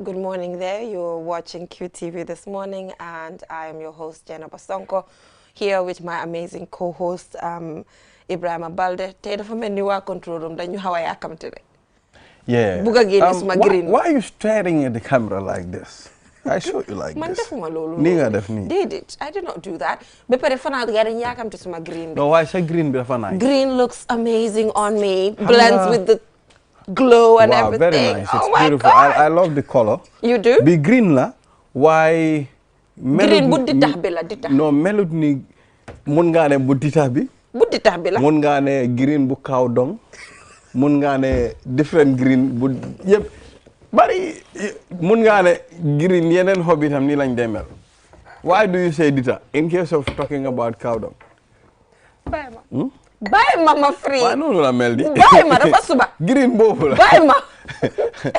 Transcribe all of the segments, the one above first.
Good morning there. You're watching QTV this morning, and I am your host, Jenna Basonko, here with my amazing co-host, Ibrahima Balde. Tey dafa mel ni waa control room dañu xaw a yàkkamti de. Yeah. Bugg a génne suma green. Why are you staring at the camera like this? I showed you like Man this. defuma loolu. Nii nga def nii. Did it? I did not do that. Ba pare fanaa ga dañu yàkkamti suma green bi. No, why say green bi dafa nice? Green looks amazing on me. Blends with the glow and wow, everything. Very nice. Oh It's my beautiful. God. I love the color. You do? Bi green la. Why? Green bu ditax bi la ditax. No, melut ni mun nga ne bu ditax bi. Bu ditax bi la. Mun nga ne green bu kaw dong. Mun nga ne different green bu yep. Bari mun nga ne green yeneen hobby tam ni lañ demel. Why do you say dita in case of talking about cow dong? Bàyyi ma. Bàyyi ma ma free. Why noonu la mel di? Bàyyi ma dafa suba. Green boobu la. Bàyyi ma.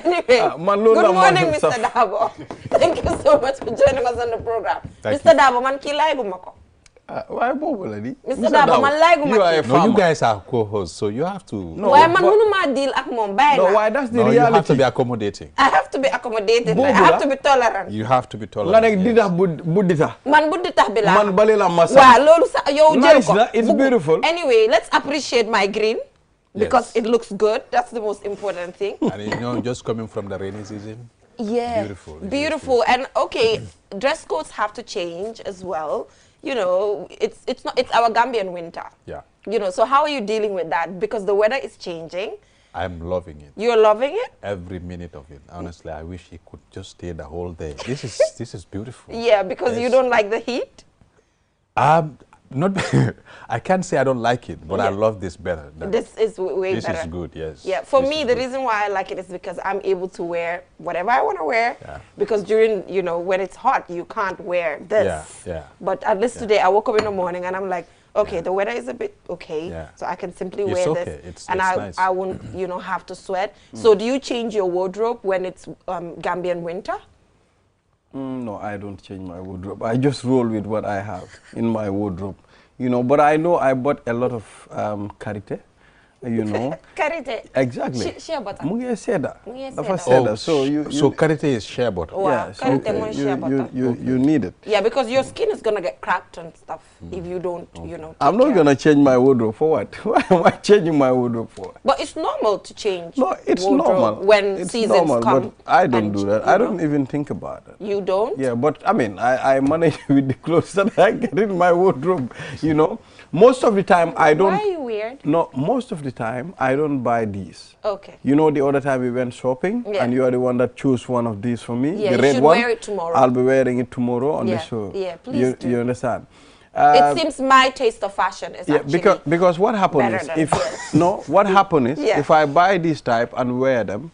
Anyway, good morning, man Mr. Dabo. Thank you so much for joining us on the program. Mr. Dabo, man kii laay gu ma ko. Why boobu la di? Mr. Dabo, man laay gu ma kii. No, you guys are co-hosts, so you have to. No, Why man mënuma deal ak moom bàyyi No, na. why that's the No, reality. you have to be accommodating. I have to be accommodated. I Boobu have la. to be tolerant. You have to be Nga tolerant. nekk dita bu dita. Man bu ditax bi la. Man bali la masa. Waaw loolu sa yow jël Nice ko. na, it's beautiful. Anyway, let's appreciate my green because Yes. it looks good. That's the most important thing. And you know, just coming from the rainy season. Yeah, Beautiful. beautiful. And okay, dress codes have to change as well. You know, it's our Gambian winter. Yeah. You know, so how are you dealing with that? Because the weather is changing. I'm loving it. You're loving it? Every minute of it. Honestly, I wish it could just stay the whole day. This is beautiful. Yeah, because you Yes. don't like the heat. Not. I can't say I don't like it, but I Yeah. love this better. This is way This better. is good. Yes. Yeah, for This me, is the good. reason why I like it is because I'm able to wear whatever I want to wear. Yeah. Because during, you know, when it's hot, you can't wear this. Yeah, yeah. But at least today, I woke up in the morning and I'm like, okay, the weather is a bit okay. Yeah. So I can simply It's wear okay. this. It's nice. I won't, you know, have to sweat. So do you change your wardrobe when it's Gambian winter? No, I don't change my wardrobe. I just roll with what I have in my wardrobe. You know, but I know I bought a lot of karité, you know. Karité. Exactly. Shea butter. Mu ngi sedda. Mu ngi Dafa sedda. sedda. So you so karité is shea butter. Wow, yeah, so karité mooy shea butter. you need it. Yeah, because your skin is going to get cracked and stuff if you don't, you know. I'm take not care. gonna change my wardrobe for what? Why am I changing my wardrobe for? But it's normal to change. No, it's wardrobe normal. when it's seasons normal, come. but I don't and, do that. you I don't know. even think about it. You don't? Yeah, but I mean, I manage with the clothes that I get in my wardrobe. You know, most of the time I don't. Why are you weird? No, most of the time I don't buy these. Okay. You know, the other time we went shopping, Yeah. and you are the one that chose one of these for me. Yeah, the you red should one. wear it tomorrow. I'll be wearing it tomorrow on Yeah, the show. yeah, please do. You understand? It seems my taste of fashion is Yeah, actually because what happens better is than if yours. no, what happens is Yeah. if I buy this type and wear them,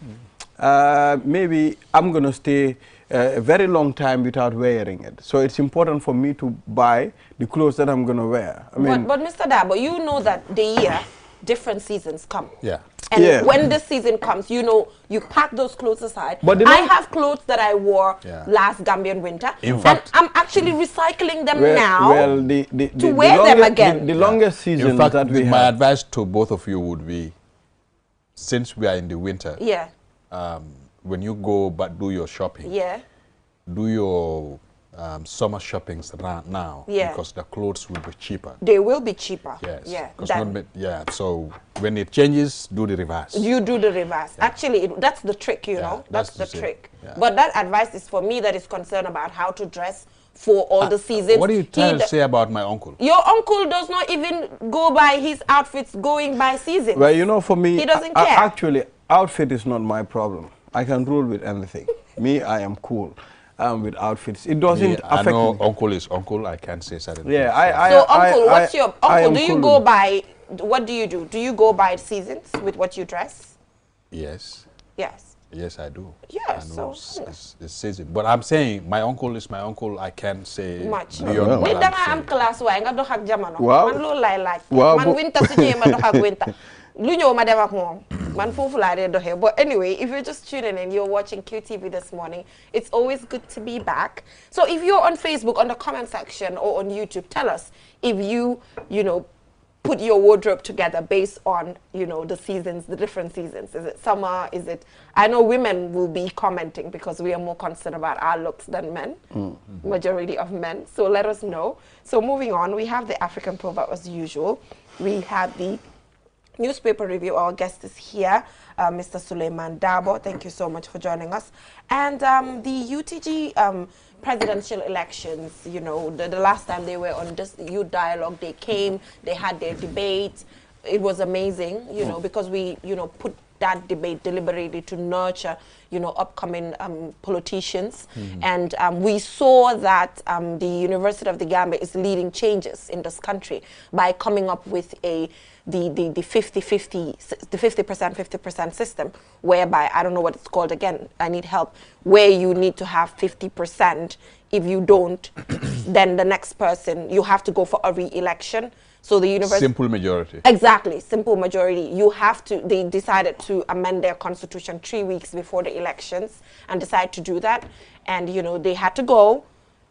maybe I'm gonna stay a very long time without wearing it. So it's important for me to buy the clothes that I'm gonna wear. I mean, but Mr. Dabo, you know that the year different seasons come. Yeah. And Yeah. when this season comes, you know, you pack those clothes aside. But I have clothes that I wore Yeah. last Gambian winter. In fact- and I'm actually recycling them now. well, to wear them again. The longest season In fact, that we my have. advice to both of you would be, since we are in the winter, Yeah, when you go but do your shopping, yeah. do your summer shoppings now, Yeah. because the clothes will be cheaper. They will be cheaper. Yes. Yeah. 'Cause than- so when it changes, do the reverse. You do the reverse. Actually, that's the trick, you Yeah, know. that's That's the the trick. yeah. But that advice is for me that is concerned about how to dress for all the seasons. What are you trying to say about my uncle? Your uncle does not even go by his outfits going by seasons. Well, you know, for me, He doesn't care. actually, outfit is not my problem. I can rule with anything. Me, I am cool with outfits. It doesn't I affect know me. uncle is uncle. I can't say certain Yeah, things. So, uncle, what's your I uncle? am Do you cool go with- by? What do you do? Do you go by seasons with what you dress? Yes. Yes. Yes, I do. Yeah, I know so- it's season. But I'm saying my uncle is my uncle. I can't say Much. beyond well. what Nit I'm da nga am saying. classe waaye nga dox ak jamono. Waaw. Man loolu lay laaj. Waaw, Man winter su ñëwee ma dox ak winter. Lu ñëw ma dem ak moom. Man foofu laa dee doxee. But anyway, if you're just tuning in, you're watching QTV this morning, it's always good to be back. So if you're on Facebook, on the comment section or on YouTube, tell us if you know, put your wardrobe together based on, you know, the seasons, the different seasons. Is it summer? Is it, I know women will be commenting because we are more concerned about our looks than men, majority of men. So let us know. So moving on, we have the African proverb as usual. We have the newspaper review. Our guest is here, Mr. Suleiman Dabo. Thank you so much for joining us. And the UTG presidential elections, you know, the last time they were on this youth dialogue, they came, they had their debate. It was amazing, you know, because we, you know, put that debate deliberately to nurture, you know, upcoming politicians. And we saw that the University of the Gambia is leading changes in this country by coming up with the 50% system, whereby, I don't know what it's called again, I need help, where you need to have 50%. If you don't, then the next person, you have to go for a re-election. So the university... Simple majority. Exactly, simple majority. You have to, they decided to amend their constitution 3 weeks before the elections and decide to do that. And, you know, they had to go.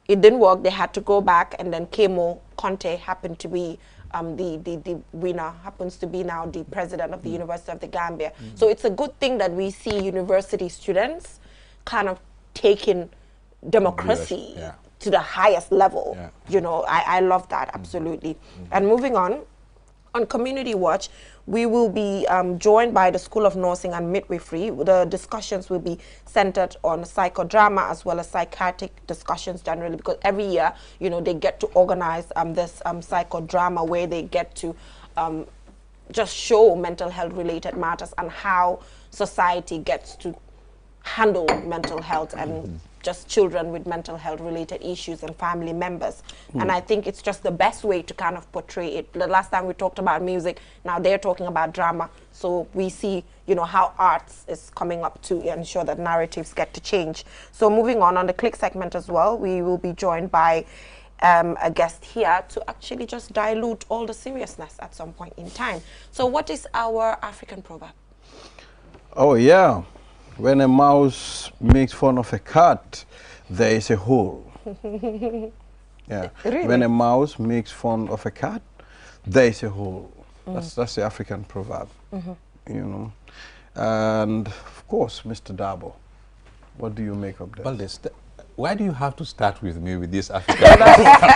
It didn't work. They had to go back. And then Kemo Conte happened to be the winner, happens to be now the president of the University of the Gambia. So it's a good thing that we see university students kind of taking democracy to the highest level. You know, I love that, absolutely. And moving on Community Watch, we will be joined by the School of Nursing and Midwifery. The discussions will be centered on psychodrama as well as psychiatric discussions generally, because every year, you know, they get to organize this psychodrama where they get to just show mental health related matters and how society gets to handle mental health and just children with mental health related issues and family members. And I think it's just the best way to kind of portray it. The last time we talked about music, now they're talking about drama. So we see, you know, how arts is coming up to ensure that narratives get to change. So moving on the click segment as well, we will be joined by a guest here to actually just dilute all the seriousness at some point in time. So what is our African proverb? Oh yeah. When a mouse makes fun of a cat, there is a hole. Yeah. Really? When a mouse makes fun of a cat, there is a hole. That's the African proverb. You know. And of course, Mr. Dabo, what do you make of that? Baldes, why do you have to start with me with this African?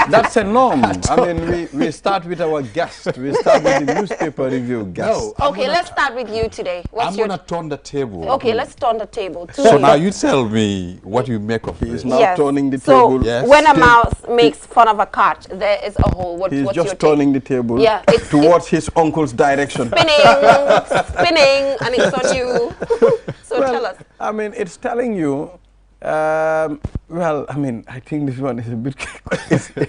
That's a norm. I mean, we start with our guest. We start with the newspaper review guest. No, Okay, let's start with you today. I'm going to turn the table. Okay, let's turn the table. So now you tell me what you make of He's this. now turning the So table. Yes. when a mouse makes fun of a cat, there is a hole. He's what's your just take? turning the table it's towards his uncle's direction. spinning, and it's on you. So Well, tell us. I mean, it's telling you, well, I mean, I think this one is a bit...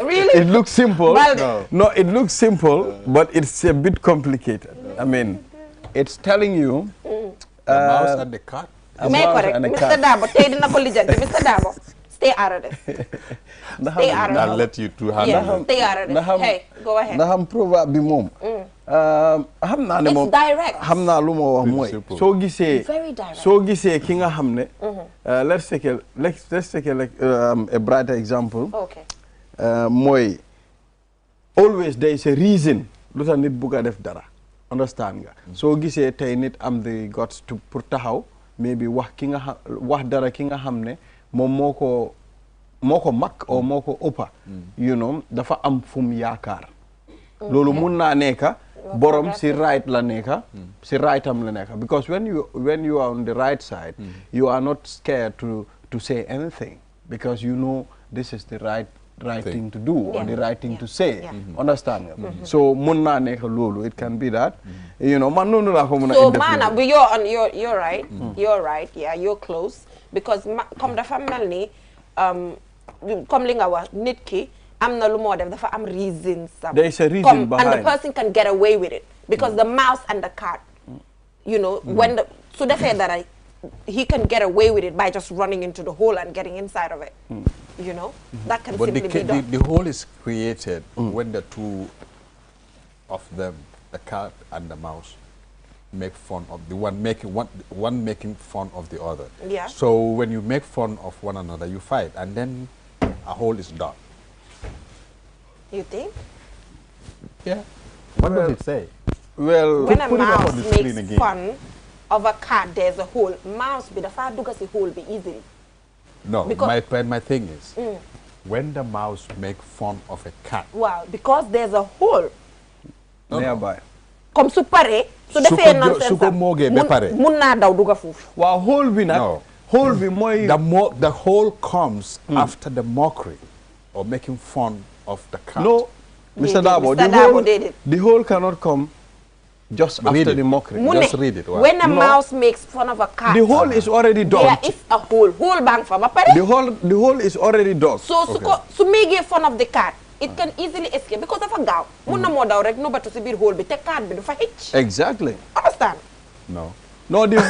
Really? It looks simple. Well, No, it looks simple, but it's a bit complicated. I mean, it's telling you... The mouse and the cat. a Make mouse correct. and a Mr. cat. Dabo, stay in the collision. Mr. Dabo, stay out of this. Stay out of I'll this. let you two handle Yeah, it. stay out of this. Hey, go ahead. Ndaxam proverbe bi moom. xam naa ne It's moom direct. xam naa lu ma wax mooy simple. soo gisee Very direct. soo gisee ki nga xam ne let's take like a brighter example. Okay. mooy always there is a reason lu tax nit bugg a def dara, understand nga soo gisee tey nit am the guts to pour taxaw maybe wax dara ki nga xam ne moom moo ko mag o moo ko ëppa you know dafa am fu mu yaakaar loolu mun naa nekka borom si right la nekka si right am la nekka because when you are on the right side you are not scared to say anything because you know this is the right thing to do or the right thing to say. Understand nga so mun naa nekka loolu it can be that you know man noonu laa ko mun a So maana but you're right. You're right. Yeah, you're close because comme dafa mel ni comme li nga wax nit ki am na lu moo def dafa am reasons. There is a reason behind. And the person can get away with it because the mouse and the cat, you know, when the so defee dara he can get away with it by just running into the hole and getting inside of it. You know, that can simply be done. The hole is created when the two of them, the cat and the mouse, make fun of the one making fun of the other. Yeah. So when you make fun of one another, you fight, and then a hole is done. You think? Yeah. What does it say? Well, When a put it up mouse on the screen makes again. fun of a cat, there's a hole. Mouse be the far duga si hole be easily. No, Because- my thing is, when the mouse make fun of a cat, Wow, because there's a hole. nearby. Comme su pare, su Su defee ko nonsense su ko moogee ba pare. mun naa daw duga foofu. Waaw hole bi nag. No. Hole bi mooy. the whole comes after the mockery or making fun of the cat. No, Mr. Dabo, Mr. Dabo did it. the hole cannot come just Read after it. the mockery. Mu ne, Just read it, wow. when a No. mouse makes fun of a cat, The hole is already there dug. is a hole. Hole bang fa ba pare. The hole is already dug. So su méegee fun of the cat, it can easily escape because dafa gaaw. Mun na moo daw rek nobatu si biir hole bi te cat bi du fa xëcc. Exactly. Understand? No. No, the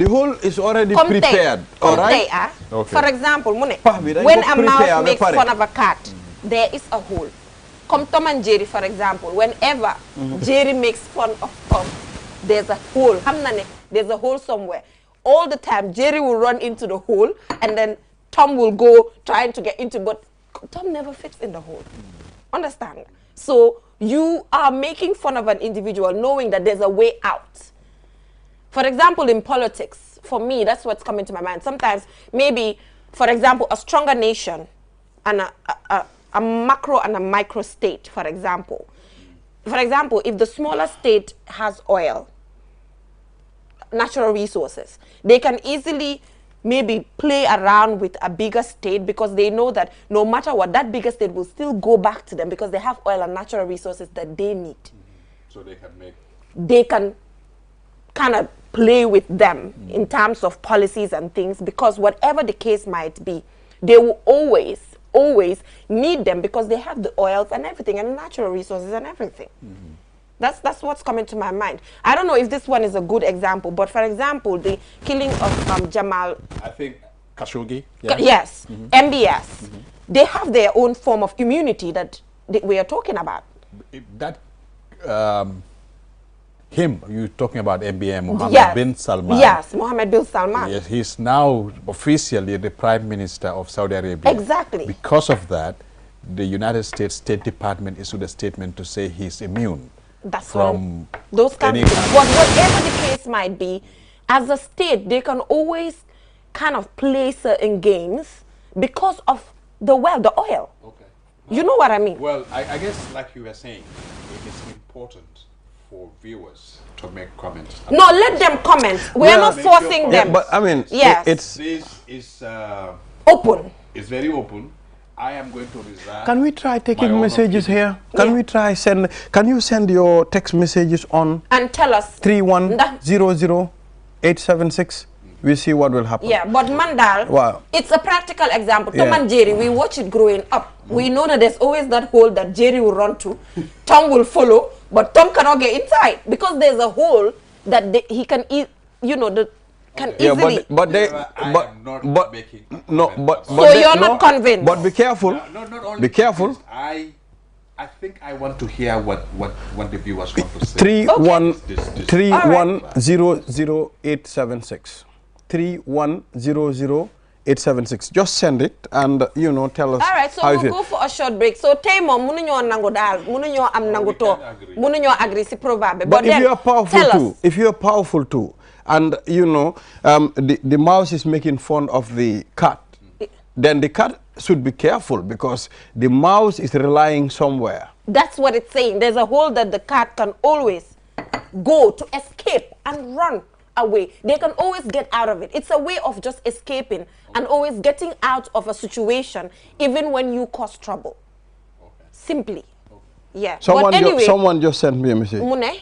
hole is already Comme prepared. tey, All comme tey, right. Okay. For example, mu ne, Pax bi dañ when ko a prepare mouse ba makes pare. fun of a cat, there is a hole. Comme Tom and Jerry, for example, whenever Jerry makes fun of Tom, there's a hole. Xam na ne, there's a hole somewhere. All the time, Jerry will run into the hole, and then Tom will go trying to get into, but Tom never fits in the hole. Understand? So you are making fun of an individual knowing that there's a way out. For example, in politics, for me, that's what's coming to my mind. Sometimes, maybe, for example, a stronger nation and a macro and a micro state, for example. For example, if the smaller state has oil, natural resources, they can easily maybe play around with a bigger state because they know that no matter what, that bigger state will still go back to them because they have oil and natural resources that they need. So they can make. They can kind of play with them in terms of policies and things because whatever the case might be, they will always need them because they have the oils and everything and natural resources and everything. That's what's coming to my mind. I don't know if this one is a good example, but for example, the killing of Jamal, I think Khashoggi. yes, MBS, they have their own form of immunity that we are talking about. That him you're talking about MBM Mohammed Yes. bin Salman. Yes, Mohammed bin Salman. Yes, he's now officially the Prime Minister of Saudi Arabia. Exactly. Because of that, the United States State Department issued a statement to say he's immune. That's from those kinds any of things. kind But whatever the case might be, as a state, they can always kind of play certain games because of the oil. Okay. You know what I mean? Well, I guess, like you were saying, it is important for viewers to make comments. No, let them comment. We are not Make your forcing point. them. Yeah, but I mean, Yes. it's. This is Open. it's very open. I am going to reserve. Can we try my taking own messages opinion. here? Can Yeah. we try send? Can you send your text messages on And tell us. 3100876? We see what will happen. Yeah, but Mandal, Wow. it's a practical example. Tom Yeah. and Jerry, we watch it growing up. We know that there's always that hole that Jerry will run to. Tom will follow, but Tom cannot get inside because there's a hole that he can, can Yeah, easily. but they, I but am not making no, comment but on So they- you're no, not convinced? But be careful. not only Be careful. this, I think I want to hear what the viewers want to say. 3100876. 3100876. Just send it and tell us. All right, so how you we'll feel. go for a short break. So tey moom mënuñoo nangu daal mënuñoo am nangu to agree. mënuñoo agree si proverb. But if then you are powerful tell too, us. if you are powerful too, and the mouse is making fun of the cat, then the cat should be careful because the mouse is relying somewhere. That's what it's saying. There's a hole that the cat can always go to escape and run away. They can always get out of it. It's a way of just escaping and always getting out of a situation even when you cause trouble. Simply. Yeah. But anyway, Someone just sent me a message. Mune,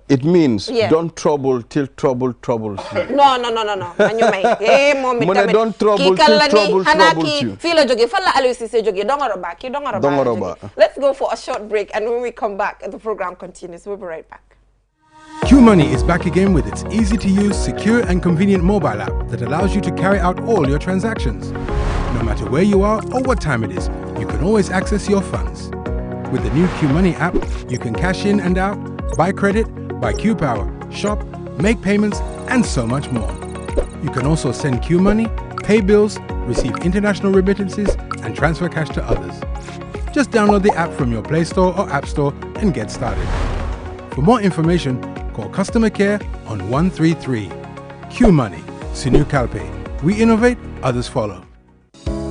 It means Yeah. don't trouble till trouble troubles you. no. Manyumay. Hey, mommy. Mune don't trouble till trouble troubles you. Fila joge. Fala Aliou Cissé joge. Dongoroba. Ki Dongoroba. Dongoroba. joge. Let's go for a short break, and when we come back, the program continues. We'll be right back. QMoney is back again with its easy-to-use, secure and convenient mobile app that allows you to carry out all your transactions. No matter where you are or what time it is, you can always access your funds. With the new QMoney app, you can cash in and out, buy credit, buy QPower, shop, make payments, and so much more. You can also send QMoney, pay bills, receive international remittances, and transfer cash to others. Just download the app from your Play Store or App Store and get started. For more information, call customer care on 133. Q Money, Sinu Calpe. We innovate, others follow.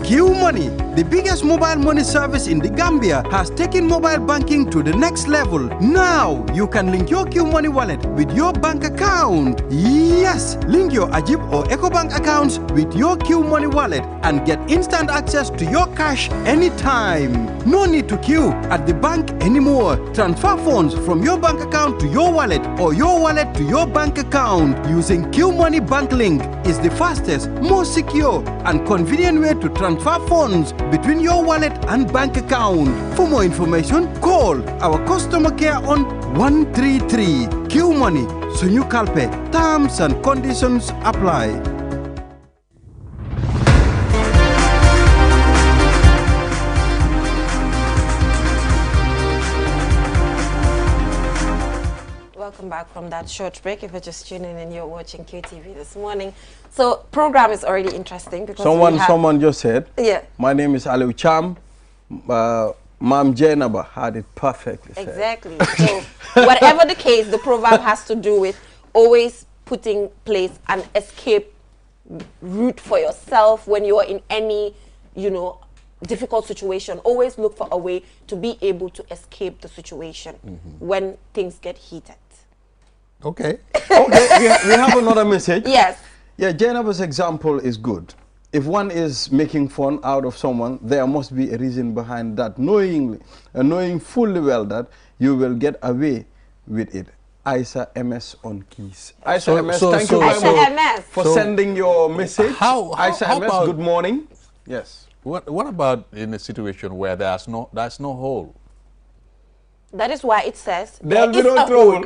Q Money, the biggest mobile money service in the Gambia, has taken mobile banking to the next level. Now, you can link your Q Money wallet with your bank account. Yes, link your Ajib or EcoBank accounts with your Q Money wallet and get instant access to your cash anytime. No need to queue at the bank anymore. Transfer funds from your bank account to your wallet or your wallet to your bank account using Q Money Bank Link is the fastest, most secure, and convenient way to transfer funds between your wallet and bank account. For more information, call our customer care on 133. Q Money, Sunu Kalpe. Terms and conditions apply. Welcome back from that short break. If you're just tuning in, you're watching QTV this morning. So program is already interesting because someone just said, yeah, my name is Aliu Cham. Ma'am Jainaba had it perfectly said. Exactly. So whatever the case, the proverb has to do with always putting place an escape route for yourself when you're in any, difficult situation. Always look for a way to be able to escape the situation when things get heated. Okay. Okay, we have another message. Yes. Yeah, Jainaba's example is good. If one is making fun out of someone, there must be a reason behind that, knowing fully well that you will get away with it. Isa MS on keys. Isa MS, thank you very much for sending your message. Isa MS, good morning. Yes. What about in a situation where there's no hole? That is why it says there'll be no trouble.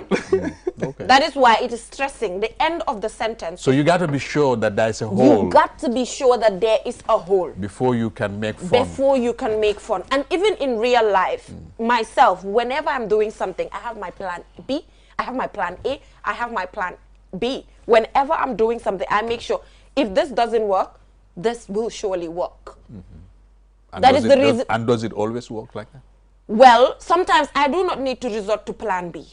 Okay. That is why it is stressing the end of the sentence. So you got to be sure that there's a hole. You got to be sure that there is a hole before you can make fun. Before you can make fun. And even in real life, myself, whenever I'm doing something, I have my plan B, I have my plan A, I have my plan B. Whenever I'm doing something, I make sure if this doesn't work, this will surely work. That is the reason. And does it always work like that? Well, sometimes I do not need to resort to plan B.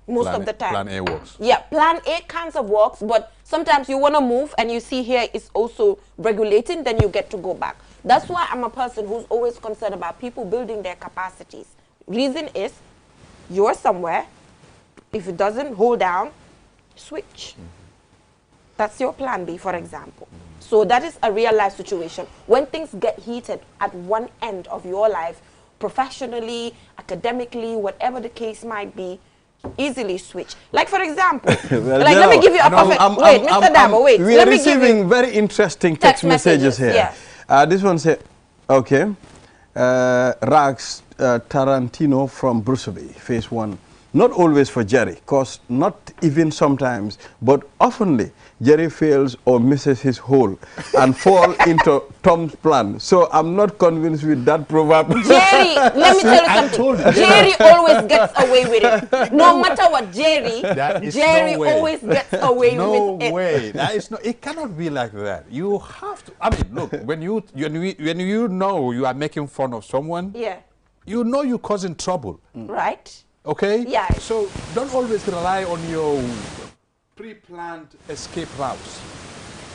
Most of the time. Plan A works. Yeah, plan A kind of works, but sometimes you want to move and you see here is also regulating, then you get to go back. That's why I'm a person who's always concerned about people building their capacities. Reason is, you're somewhere, if it doesn't hold down, switch. That's your plan B, for example. So that is a real life situation. When things get heated at one end of your life, professionally, academically, whatever the case might be, easily switch. Like for example, well, like let me give you a perfect, wait, Mr. Dabo, wait. We are receiving very interesting text messages here. Yeah. This one said, okay, Rags Tarantino from Bruceby, phase 1. Not always for Jerry, because not even sometimes, but oftenly, Jerry fails or misses his hole and fall into Tom's plan. So I'm not convinced with that proverb. Jerry, let me tell you something. Jerry always gets away with it. No matter what, Jerry always gets away with it. No way. That is it cannot be like that. You have to. I mean, look, when you know you are making fun of someone, yeah, you know you're causing trouble. Right. Okay? Yeah. So don't always rely on your pre-planned escape routes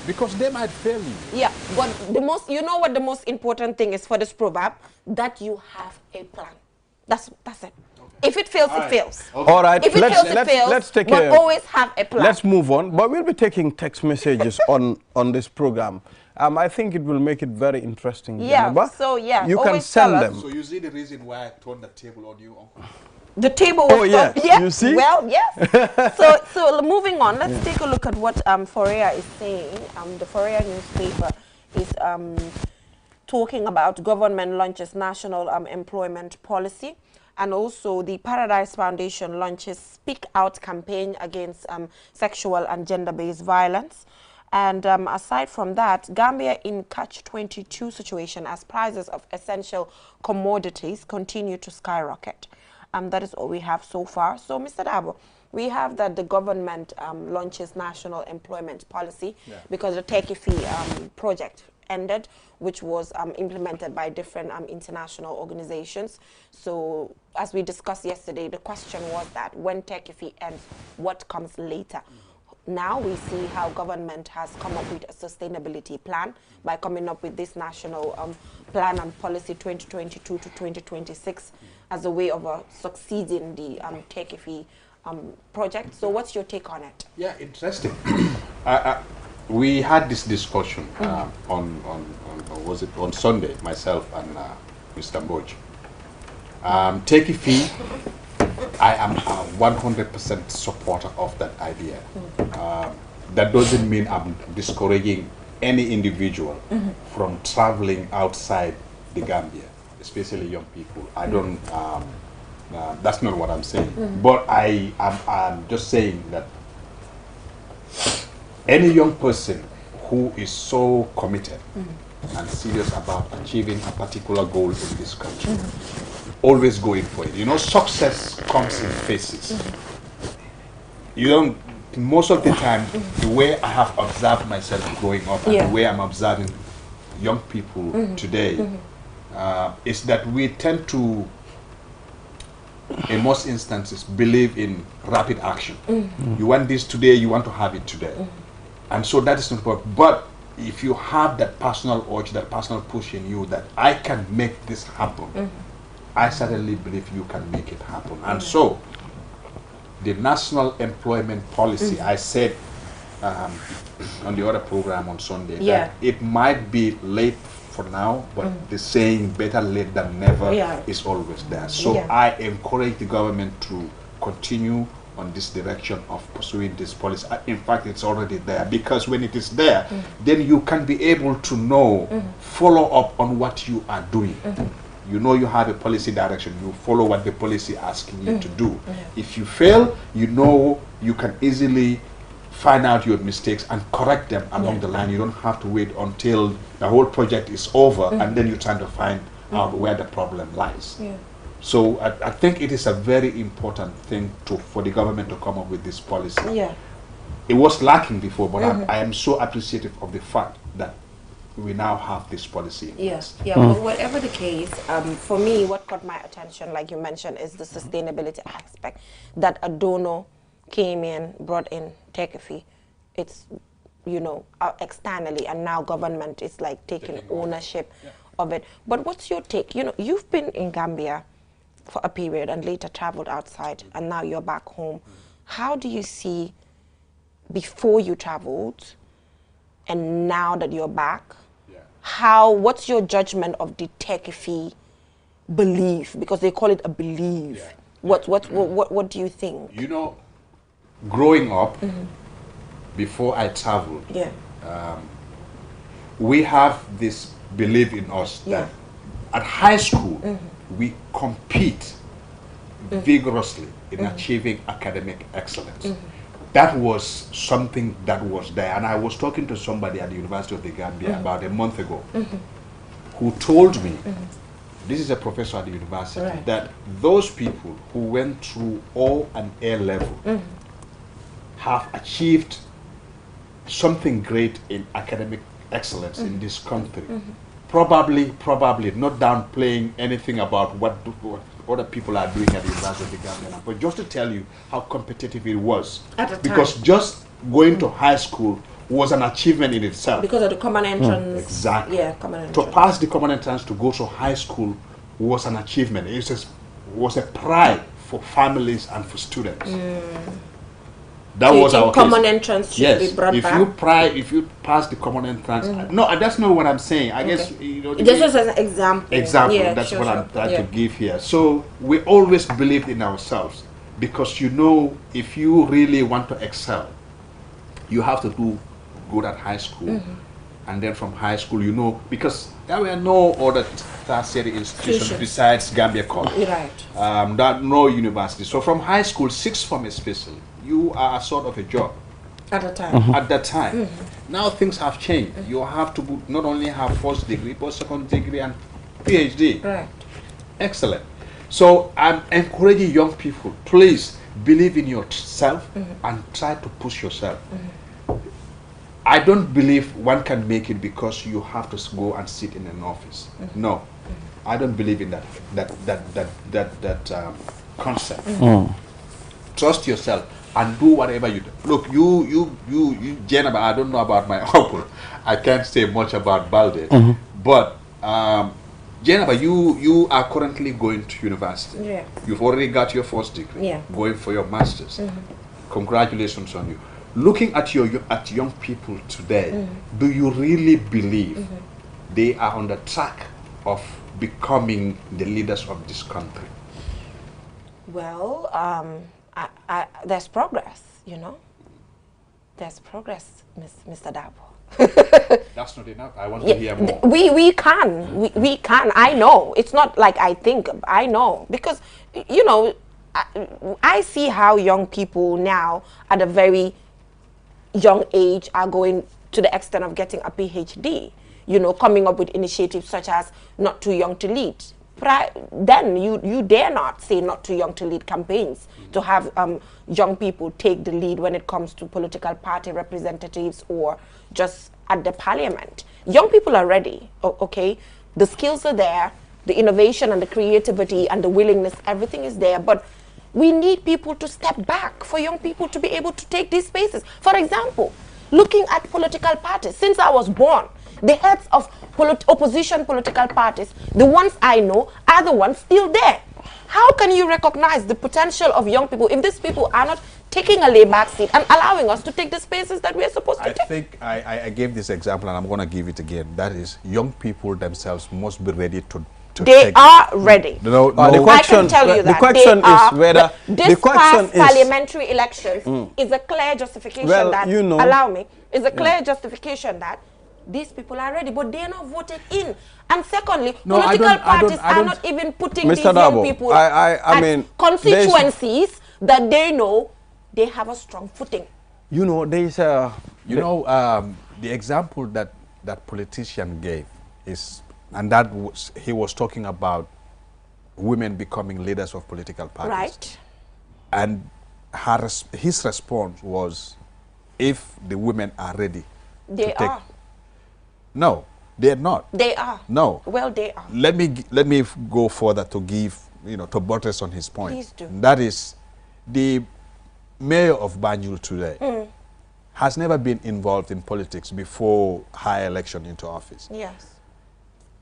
because they might fail you. Yeah, but you know what the most important thing is for this proverb? That you have a plan. That's it. Okay. If it fails, it fails. Okay. All right. If it fails, it fails. Let's take but always have a plan. Let's move on. But we'll be taking text messages on this program. I think it will make it very interesting. Yeah. Jennifer. So yeah, you can send them. So you see the reason why I turned the table on you, Uncle? The table was yes. Yeah. You see? Well, yes. so moving on, let's take a look at what Foria is saying. The Foria newspaper is talking about government launches national employment policy, and also the Paradise Foundation launches Speak Out campaign against sexual and gender-based violence. And aside from that, Gambia in catch-22 situation as prices of essential commodities continue to skyrocket. That is all we have so far. So, Mr. Dabo, we have that the government launches national employment policy because the Techie Fee project ended, which was implemented by different international organizations. So as we discussed yesterday, the question was that when Techie Fee ends, what comes later? Now we see how government has come up with a sustainability plan by coming up with this national plan and policy 2022 to 2026 as a way of succeeding the Techie Fee project. So what's your take on it? Yeah, interesting. We had this discussion on Sunday, myself and Mr. Mboj. Techie Fee, I am a 100% supporter of that idea. That doesn't mean I'm discouraging any individual from traveling outside the Gambia, especially young people. I don't, that's not what I'm saying. But I'm just saying that any young person who is so committed and serious about achieving a particular goal in this country, always going for it. You know, success comes in phases. You don't, most of the time, the way I have observed myself growing up and the way I'm observing young people today is that we tend to, in most instances, believe in rapid action. You want this today, you want to have it today. And so that is important. But if you have that personal urge, that personal push in you that I can make this happen, I certainly believe you can make it happen. And so the national employment policy, I said on the other program on Sunday that it might be late for now, but the saying better late than never is always there. So I encourage the government to continue on this direction of pursuing this policy. In fact, it's already there, because when it is there, then you can be able to know, follow up on what you are doing. You know you have a policy direction, you follow what the policy asking you to do. If you fail, you know you can easily find out your mistakes and correct them along the line. You don't have to wait until the whole project is over and then you're trying to find out where the problem lies. So I think it is a very important thing for the government to come up with this policy. It was lacking before, but I am so appreciative of the fact that we now have this policy in place. But whatever the case, for me, what caught my attention, like you mentioned, is the sustainability aspect. That a donor came in, brought in Techie Fee. It's, you know, externally, and now government is like taking ownership of it. But what's your take? You know, you've been in Gambia for a period and later traveled outside, and now you're back home. How do you see before you traveled and now that you're back? What's your judgment of the Techie Fee belief? Because they call it a belief. What do you think? You know, growing up, before I traveled, we have this belief in us that at high school, we compete vigorously in achieving academic excellence. That was something that was there. And I was talking to somebody at the University of the Gambia about a month ago who told me, this is a professor at the university, that those people who went through O and A level have achieved something great in academic excellence in this country. Probably not downplaying anything about what other people are doing at the University of the Gambia, but just to tell you how competitive it was. At the time. Because just going to high school was an achievement in itself. Because of the common entrance. Exactly. Common entrance. To pass the common entrance to go to high school was an achievement. It was a pride for families and for students. That was our common case. entrance should be brought back. If you pass the common entrance, no, that's not what I'm saying. I guess you know. Just as an example. That's what I'm trying to give here. So we always believed in ourselves, because you know, if you really want to excel, you have to do good at high school, and then from high school, you know, because there were no other tertiary institutions besides Gambia College. No university. So from high school, sixth form especially, you are a sort of a job. At the time. At that time. Now things have changed. You have to not only have first degree, but second degree and PhD. Right. Excellent. So I'm encouraging young people, please believe in yourself and try to push yourself. I don't believe one can make it because you have to go and sit in an office. No, I don't believe in that concept. Trust yourself and do whatever you do. Look, you, Jennifer, I don't know about my uncle. I can't say much about Balde, but Jennifer, you are currently going to university. Yeah. You've already got your first degree. Yeah. Going for your master's. Congratulations on you. Looking at young people today, do you really believe they are on the track of becoming the leaders of this country? Well, there's progress, you know. There's progress, Mr. Dabo. That's not enough. I want to hear more. We can. I know. It's not like I think. I know. Because, you know, I see how young people now at a very young age are going to the extent of getting a PhD, you know, coming up with initiatives such as Not Too Young to Lead. Then you dare not say Not Too Young to Lead campaigns to have young people take the lead when it comes to political party representatives or just at the parliament. Young people are ready, okay? The skills are there, the innovation and the creativity and the willingness, everything is there, but we need people to step back for young people to be able to take these spaces. For example, looking at political parties, since I was born, the heads of opposition political parties, the ones I know, are the ones still there. How can you recognize the potential of young people if these people are not taking a layback seat and allowing us to take the spaces that we are supposed to take? I think I gave this example and I'm going to give it again. That is, young people themselves must be ready to they are ready. No, the question, I can tell you that. The question is whether this past parliamentary elections is a clear justification that, you know, allow me, is a clear justification that these people are ready, but they are not voted in. And secondly, political parties are not even putting these young people at constituencies that they know they have a strong footing. You know, there is a... You know, the example that politician gave is... And that was, he was talking about women becoming leaders of political parties. Right. And his response was, if the women are ready they to take... are. No, they are not. They are. No. Well, they are. Let me go further to give, you know, to buttress on his point. Please do. That is, the mayor of Banjul today has never been involved in politics before her election into office. Yes.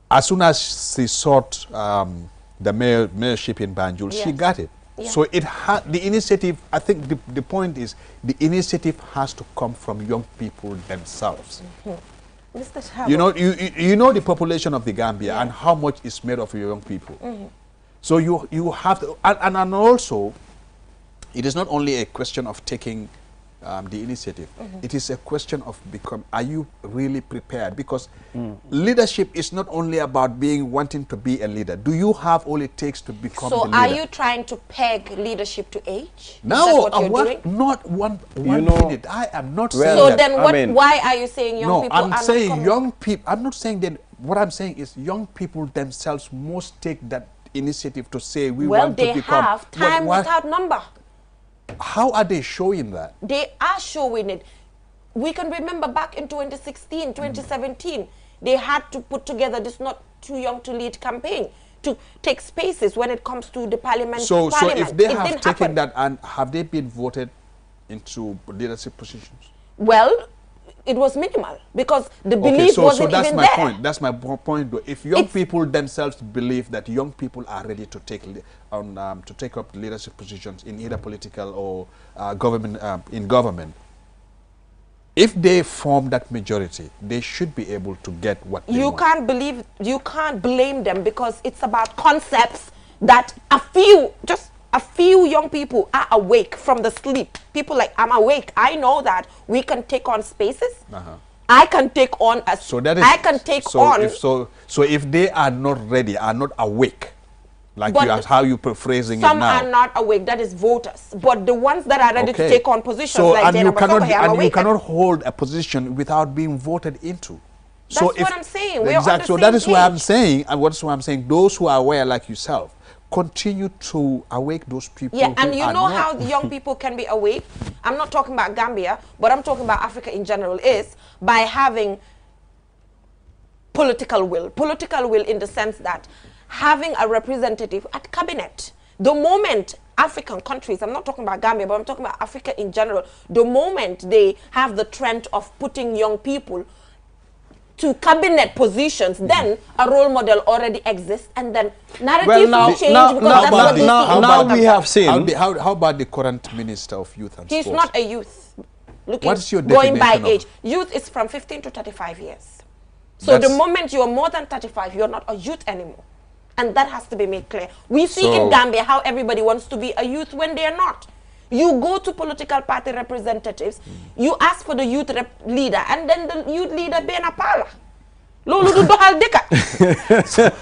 As soon as she sought the mayorship in Banjul, she got it. Yeah. So it the initiative, I think the point is, the initiative has to come from young people themselves. Mr. Shabo. You know, you know the population of the Gambia and how much is made of young people. So you have to, and also, it is not only a question of taking the initiative. It is a question of are you really prepared? Because leadership is not only about wanting to be a leader. Do you have all it takes to become the leader? So are you trying to peg leadership to age? No, not one minute. I am not saying so that. Then why are you saying young people are not coming? I'm saying young people. I'm not saying that. What I'm saying is young people themselves must take that initiative to say we want to become. Well, they have time without number. How are they showing that? They are showing it. We can remember back in 2016, 2017, they had to put together this Not Too Young to Lead campaign to take spaces when it comes to the parliament. So if they have taken that, and have they been voted into leadership positions? Well, it was minimal because the belief wasn't even there. Point. That's my point. Though. If young people themselves believe that young people are ready to take up leadership positions in either political or government, in government, if they form that majority, they should be able to get what they want. You can't blame them because it's about concepts that just a few young people are awake from the sleep. People like, I'm awake. I know that we can take on spaces. I can take on a... So that is... I can take on... So if they are not ready, are not awake, like how you phrasing it now. Some are not awake, that is voters. But the ones that are ready to take on positions like you cannot hold a position without being voted into. That's what I'm saying. So that is why I'm saying, and what's why I'm saying, those who are aware like yourself continue to awake those people. Yeah, and who you are know not. how the young people can be awake? I'm not talking about Gambia, but I'm talking about Africa in general, is by having political will. Political will in the sense that having a representative at cabinet. The moment African countries, I'm not talking about Gambia, but I'm talking about Africa in general, the moment they have the trend of putting young people to cabinet positions, then a role model already exists, and then narrative will change because that's what these people now we have seen. How about the current Minister of Youth and He's Sports? not a youth. Looking, What's your going by definition of- age. Youth is from 15 to 35 years. So the moment you are more than 35, you're not a youth anymore. And that has to be made clear. We see in Gambia how everybody wants to be a youth when they are not. You go to political party representatives, you ask for the youth leader, and then the youth leader be a pala.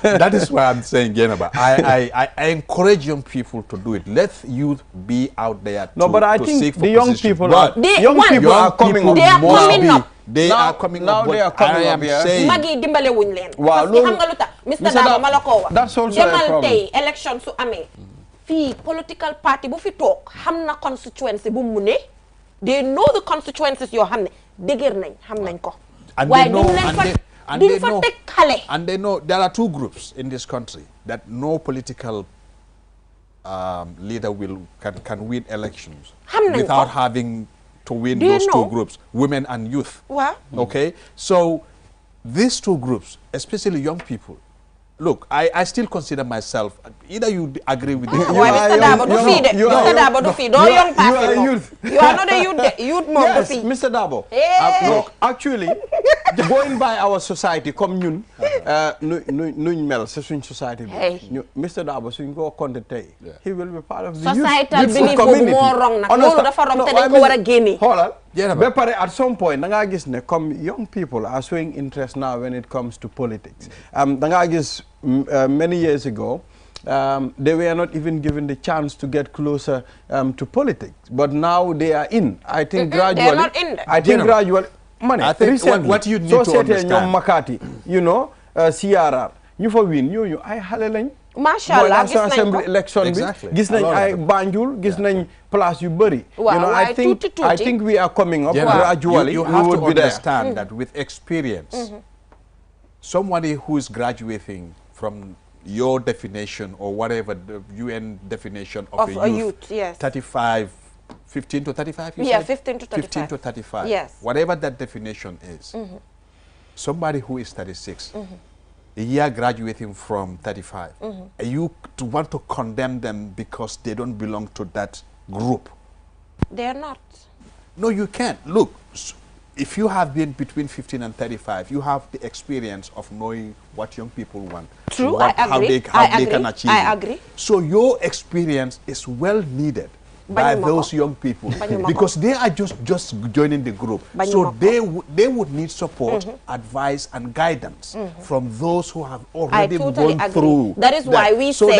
That is why I'm saying, Genaba, I encourage young people to do it. Let youth be out there No, but I to think seek for the young position. people But young people are coming up. They are coming up. They Now- are coming now up. they are But coming I up, am yeah. saying, Magi dimbale wuñ leen. Waaw, Parce que loolu- xam nga lu tax Mr. Mr. Dabo Dabo, ma la ko wax. that's also a demal problem. tey élection su amee fii political party bu fi toog xam na constituency bu mu ne. They know the constituencies yoo xam ne dëgër nañ xam nañ ko. and waaye they know, duñ leen and fa they, and duñ they fa know, teg xale. and they know there are two groups in this country that no political leader can win elections Xam nañ ko. without having to win They those know. two groups, women and youth. Waaw. Okay, so these two groups, especially young people, look, I still consider myself, either you agree with it. Waaye Mr. Dabo du fii de. Mr. Dabo du fii doo young you are person a moom. youth. You are not a youth de. Youth moom du Yes, fii. Mr. Dabo. Hey. Look, actually, going by our society, comme ñun, nuñ mel sa suñ society bi. Hey. Mr. Dabo suñ ko compté tey, he will be part of the Societal youthful belief boobu community. moo wrong nag. Understand? Loolu dafa wrong No, te I dañ ko mean, war a génne. xoolal. Yeah, ba pare at some point da ngaa gis ne comme young people are showing interest now when it comes to politics. Da ngaa gis many years ago, they were not even given the chance to get closer to politics, but now they are in. I think gradually. They are not in there. I think gradually. Money. I think Recently, what you need so to seetee understand. ñoom Makati, you know, CRR, ñu fa win ñooñu ay xale lañ. Macha Allah gis nañ Assembly ko. election bi Exactly. gis A nañ lot of ay them. Banjul gis nañ place yu bëri. Waaw, You know, waaye I think tuuti. we are coming up Yeah, gradually. you we have would to be there. understand that with experience, somebody who is graduating from your definition or whatever the UN definition of Of a youth, yes. 35, 15 to 35, you Yeah, said? 15 to 35. 15 to 35. Yes. Whatever that definition is, somebody who is 36, a year graduating from 35, you want to condemn them because they don't belong to that group. They are not. No, you can't. Look, if you have been between 15 and 35, you have the experience of knowing what young people want. True, what, I agree. How they can achieve I it. agree. So your experience is well needed by Bañuma ko. those young people Bañuma ko. because they are just joining the group. Bañuma So ko. they would need support, advice, and guidance from those who have I already totally gone agree. through. That is why we so say.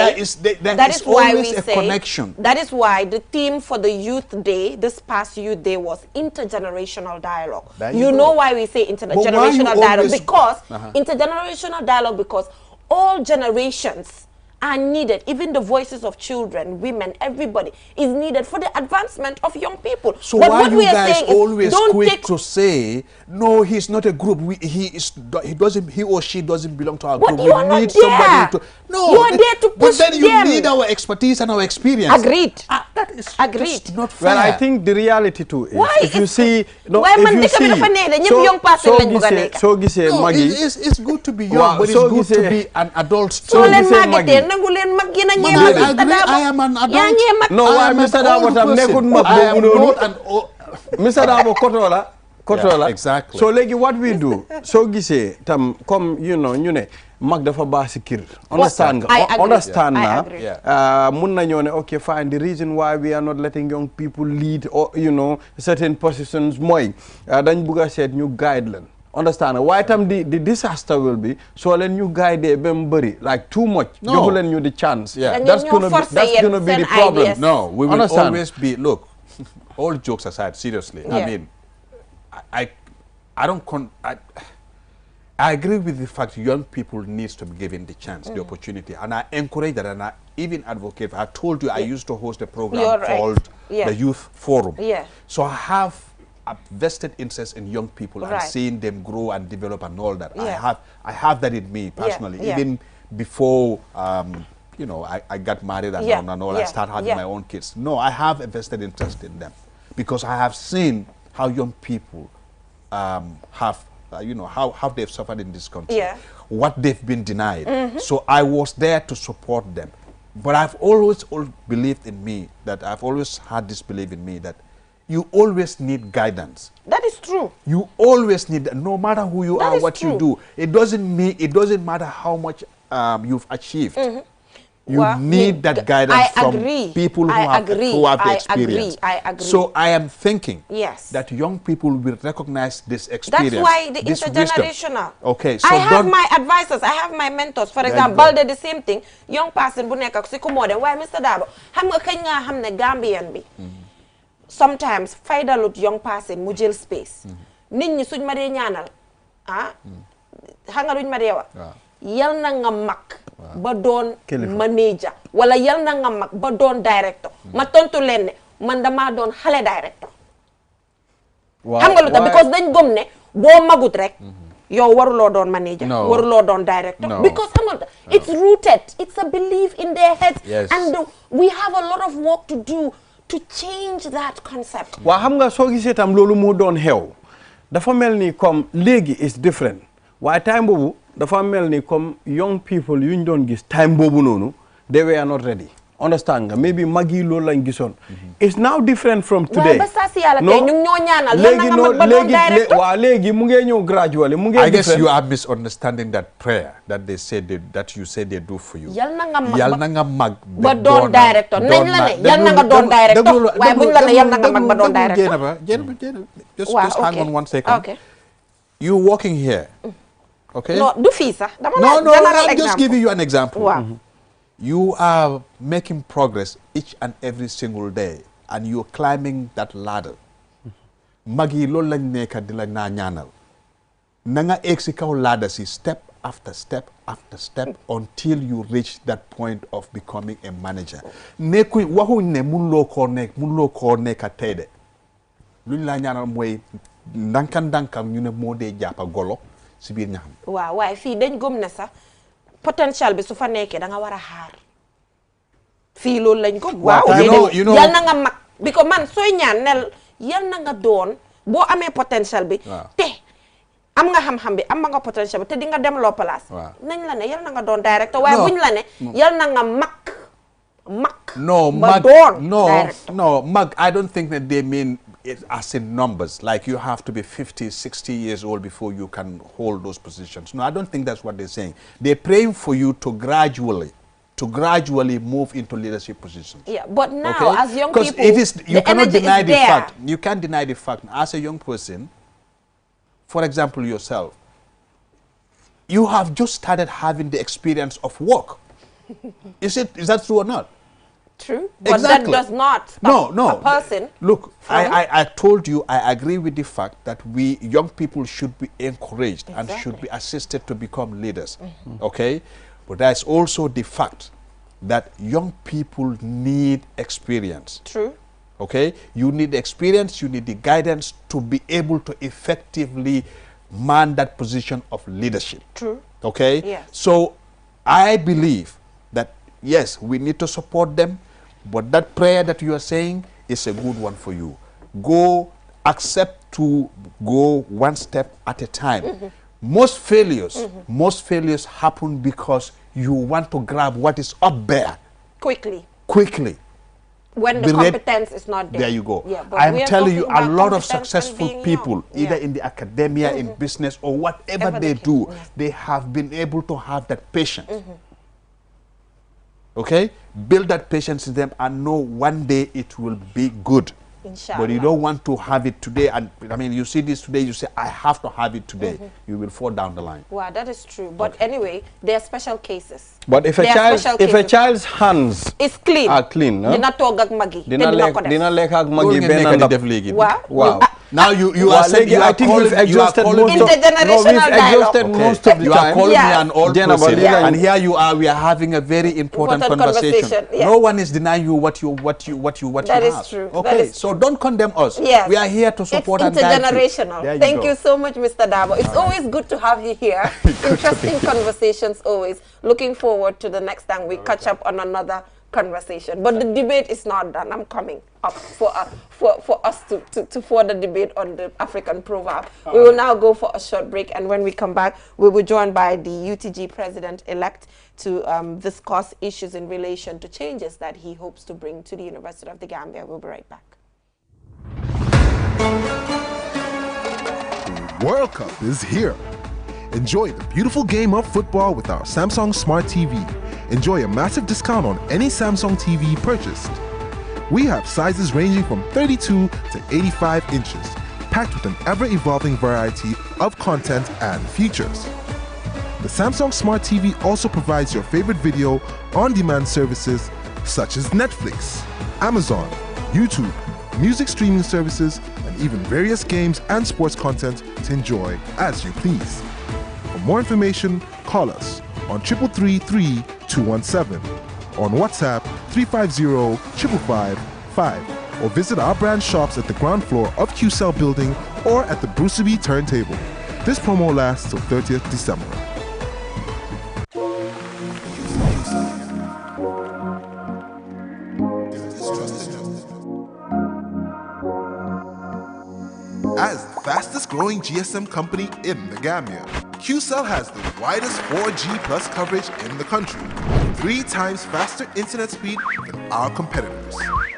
there is why always we a say. connection. That is why the theme for the Youth Day, this past Youth Day, was intergenerational dialogue. There You you know go. why we say why you intergenerational dialogue? always- Because intergenerational dialogue, because all generations are needed. Even the voices of children, women, everybody is needed for the advancement of young people. So But why what you we are guys saying is, always don't quick take. to say no? He's not a group. He or she doesn't belong to our But group. you are not there. somebody to. No, You are there to But push then you them. need our expertise and our experience. Agreed. That is Agreed. just not fair. Well, I think the reality too is Why if you is- see Why man dëkk bi dafa neex de ñëpp young person lañ bëgg a nekk. soo gisee No, mag yi it's good to be young, Wow, but it's so good to gisee- be an adult soo too. leen gisee mag màggetee yi. nangu leen mag gën a Man, ñeemal I Mr. agree. Dabo. I am an adult. yaa ngee mag. No, I waaye am an Mr. Dabo old tam person. nekkul mag I am boobu noonu. not an old. Mr. Dabo koto la koto la. exactly. So léegi what we do soo gisee tam comme you know ñu ne mag dafa baax si kër. Understand I nga agree. understand I na agree. mun nañoo ne okay fine the reason why we are not letting young people lead or you know certain positions mooy dañ bugg a seet ñu guide leen. Understand waaye tam the disaster will be soo leen ñu guide ba mu bëri like too much. No. joxu leen ñu the chance. Yeah. Dañu that's ñoo gonna be forcer that's yéen gonna be the seen problem. ideas. No, we will Understand? always be. Look, all jokes aside, seriously. Yeah. I mean, I don't I agree with the fact young people needs to be given the chance, the opportunity, and I encourage that, and I even advocate. I told you I used to host a program called the Youth Forum. So I have a vested interest in young people and seeing them grow and develop and all that. I have that in me personally. Even before you know, I got married and all, I started having my own kids. No, I have a vested interest in them because I have seen how young people have you know, how they've suffered in this country, what they've been denied. So I was there to support them. But I've always believed in me, that I've always had this belief in me that you always need guidance. That is true. You always need, no matter who you are, what you do. It doesn't matter how much you've achieved. You need that guidance from people who have the experience. I agree. So I am thinking that young people will recognize this experience. That's why the intergenerational. Okay, so I have my advisors, I have my mentors. For example, Balde, the same thing. Young person, bu nekk si ko modern. Why, Mr. Dabo? Xam nga kañ nga xam ne Gambian bi. Sometimes faydalut young person mu jël space. Nit ñi suñ ma dee ñaanal. Xam nga luñ ma dee wax. Yal na nga mag ba doon manager wala yal na nga mag ba doon director ma tontu leen ne man dama doon xale director xam nga lu tax because dañ gëm ne boo magut rek yow waruloo doon manager waruloo doon director because xam nga it's rooted, it's a belief in their heads and we have a lot of work to do to change that concept. Waa xam nga soo gisee tam loolu moo doon xew dafa mel ni comme léegi is different waaye time boobu dafa mel ni comme young people yuñ doon gis time boobu noonu they were not ready. Understand nga maybe magi loolu lañ gisoon. It's now different from today. Ba saa si yàlla tey ñu ñoo ñaanal yal na nga mag ba doon director. Waa léegi mu ngi ñëw gradually mu ngi I guess you are misunderstanding that prayer that they said that you said they do for you. Yal na nga mag ba doon director nañ la ne yal na nga doon director waaye buñ la ne yal na nga mag ba doon director. Just hang on 1 second. Okay. You walking here. Okay. No, do fii sax dama no, I'm just giving you an example. Wow. You are making progress each and every single day and you're climbing that ladder. Magi loolu lañ nekk di la naa ñaanal. Na nga egg si kaw ladder si step after step after step until you reach that point of becoming a manager. Nekku waxuñ ne mënuloo koo nekk tey de. Luñ la ñaanal mooy ndànk-ndànkam ñu ne moo dee jàppa golo si biir ñaxam. Waaw waaye fii dañ gëm ne sax potential bi su fa nekkee da nga war a xaar fii loolu lañ ko waaw yal na nga mag bi ko man sooy ñaan nel yal na nga doon boo amee potential bi te am nga xam-xam bi am nga potential bi te di nga dem loo place nañ la ne yal na nga doon directeur waaye buñ la ne yal na nga mag mag I don't think that they mean it as in numbers, like you have to be 50, 60 years old before you can hold those positions. No, I don't think that's what they're saying. They're praying for you to gradually move into leadership positions. Yeah, but now as young people, you cannot deny the fact. You can't deny the fact. As a young person, for example, yourself, you have just started having the experience of work. Is that true or not? True, but that does not stop a person. Look, I told you I agree with the fact that we young people should be encouraged and should be assisted to become leaders. Okay, but there's also the fact that young people need experience. True. Okay, you need experience, you need the guidance to be able to effectively man that position of leadership. True. Okay. Yes. So I believe that yes, we need to support them. But that prayer that you are saying is a good one for you. Accept to go one step at a time. Most failures happen because you want to grab what is up there. Quickly. When the competence is not there. There you go. Yeah, I'm telling you, a lot of successful people, either in the academia, in business, or whatever they do, they have been able to have that patience. Okay? Build that patience in them and know one day it will be good. Inshallah. But you don't want to have it today. And I mean, you see this today, you say, I have to have it today. You will fall down the line. Wow, that is true. But anyway, there are special cases. But if a child's hands is clean, are clean, dina togg ak magi, dina lekk ak magi benn ndab. Wow. Now you Well, are saying I think we've exhausted most of Intergenerational dialogue. most of the You are time. calling me Yeah. an old Jenna, but person, yeah. and here you are. We are having a very important conversation. Yeah. No one is denying you what you That have. is true. Okay, That is so don't condemn us. Yes. We are here to support and It's guide you. intergenerational. There Thank go. you so much, Mr. Dabo. It's always good to have you here. Interesting conversations always. Looking forward to the next time we catch up on another conversation. But the debate is not done. I'm coming up for us to further debate on the African proverb. We will now go for a short break, and when we come back, we will be joined by the UTG president-elect to discuss issues in relation to changes that he hopes to bring to the University of the Gambia. We'll be right back. World Cup is here. Enjoy the beautiful game of football with our Samsung Smart TV. Enjoy a massive discount on any Samsung TV purchased. We have sizes ranging from 32 to 85 inches, packed with an ever-evolving variety of content and features. The Samsung Smart TV also provides your favorite video on-demand services such as Netflix, Amazon, YouTube, music streaming services, and even various games and sports content to enjoy as you please. For more information, call us on 333-217, on WhatsApp 350-555, or visit our brand shops at the ground floor of QCell building or at the Bruceby turntable. This promo lasts till 30th December. As the fastest growing GSM company in the Gambia, QCell has the widest 4G plus coverage in the country, 3 times faster internet speed than our competitors.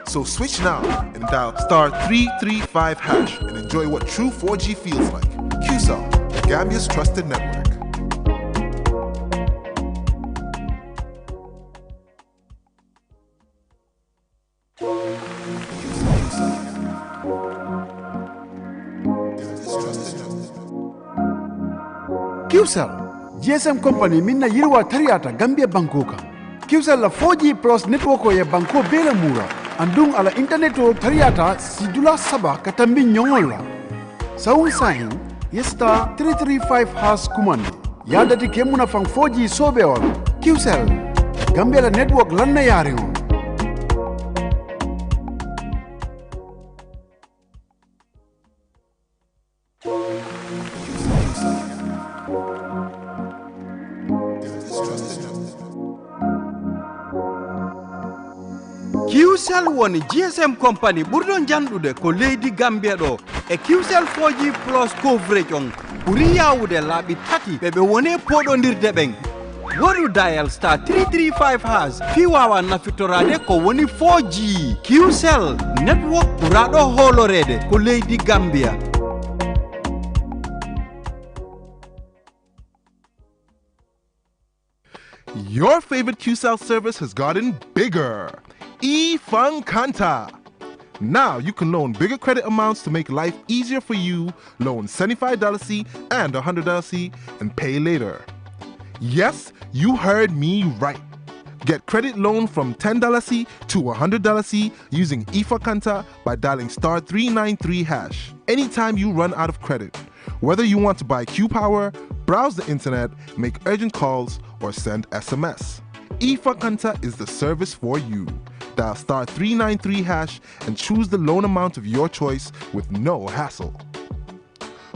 So switch now and dial *335# and enjoy what true 4G feels like. QCell, the Gambia's trusted network. QCell, GSM company minna yirwa tariata Gambia Bankoka. QCell la 4G plus network ya banko bela mura. Andung ala internet o tariata sidula saba katambi nyongola. Saung sahin, yesta 335# kumandi. Yadati kemuna fang 4G sobeol. QCell, Gambia la network lanna yaringo. QCell woni GSM company ɓurɗon janɗude ko leydi Gambia ɗo e QCell 4G plus coverage on ɓuri yawude laaɓi tati ɓe wone poɗodirde ɓen. Waɗu dial *335# fi wawa nafitorade ko woni 4G. QCell network ɓuraɗo holorede ko leydi Gambia. Your favorite QCell service has gotten bigger. eFunkanta. Now you can loan bigger credit amounts to make life easier for you. Loan $75 and $100 and pay later. Yes, you heard me right. Get credit loan from $10 to $100 using eFunkanta by dialing *393#. Anytime you run out of credit, whether you want to buy Q Power, browse the internet, make urgent calls, or send SMS. eFunkanta is the service for you. Dial *393# and choose the loan amount of your choice with no hassle.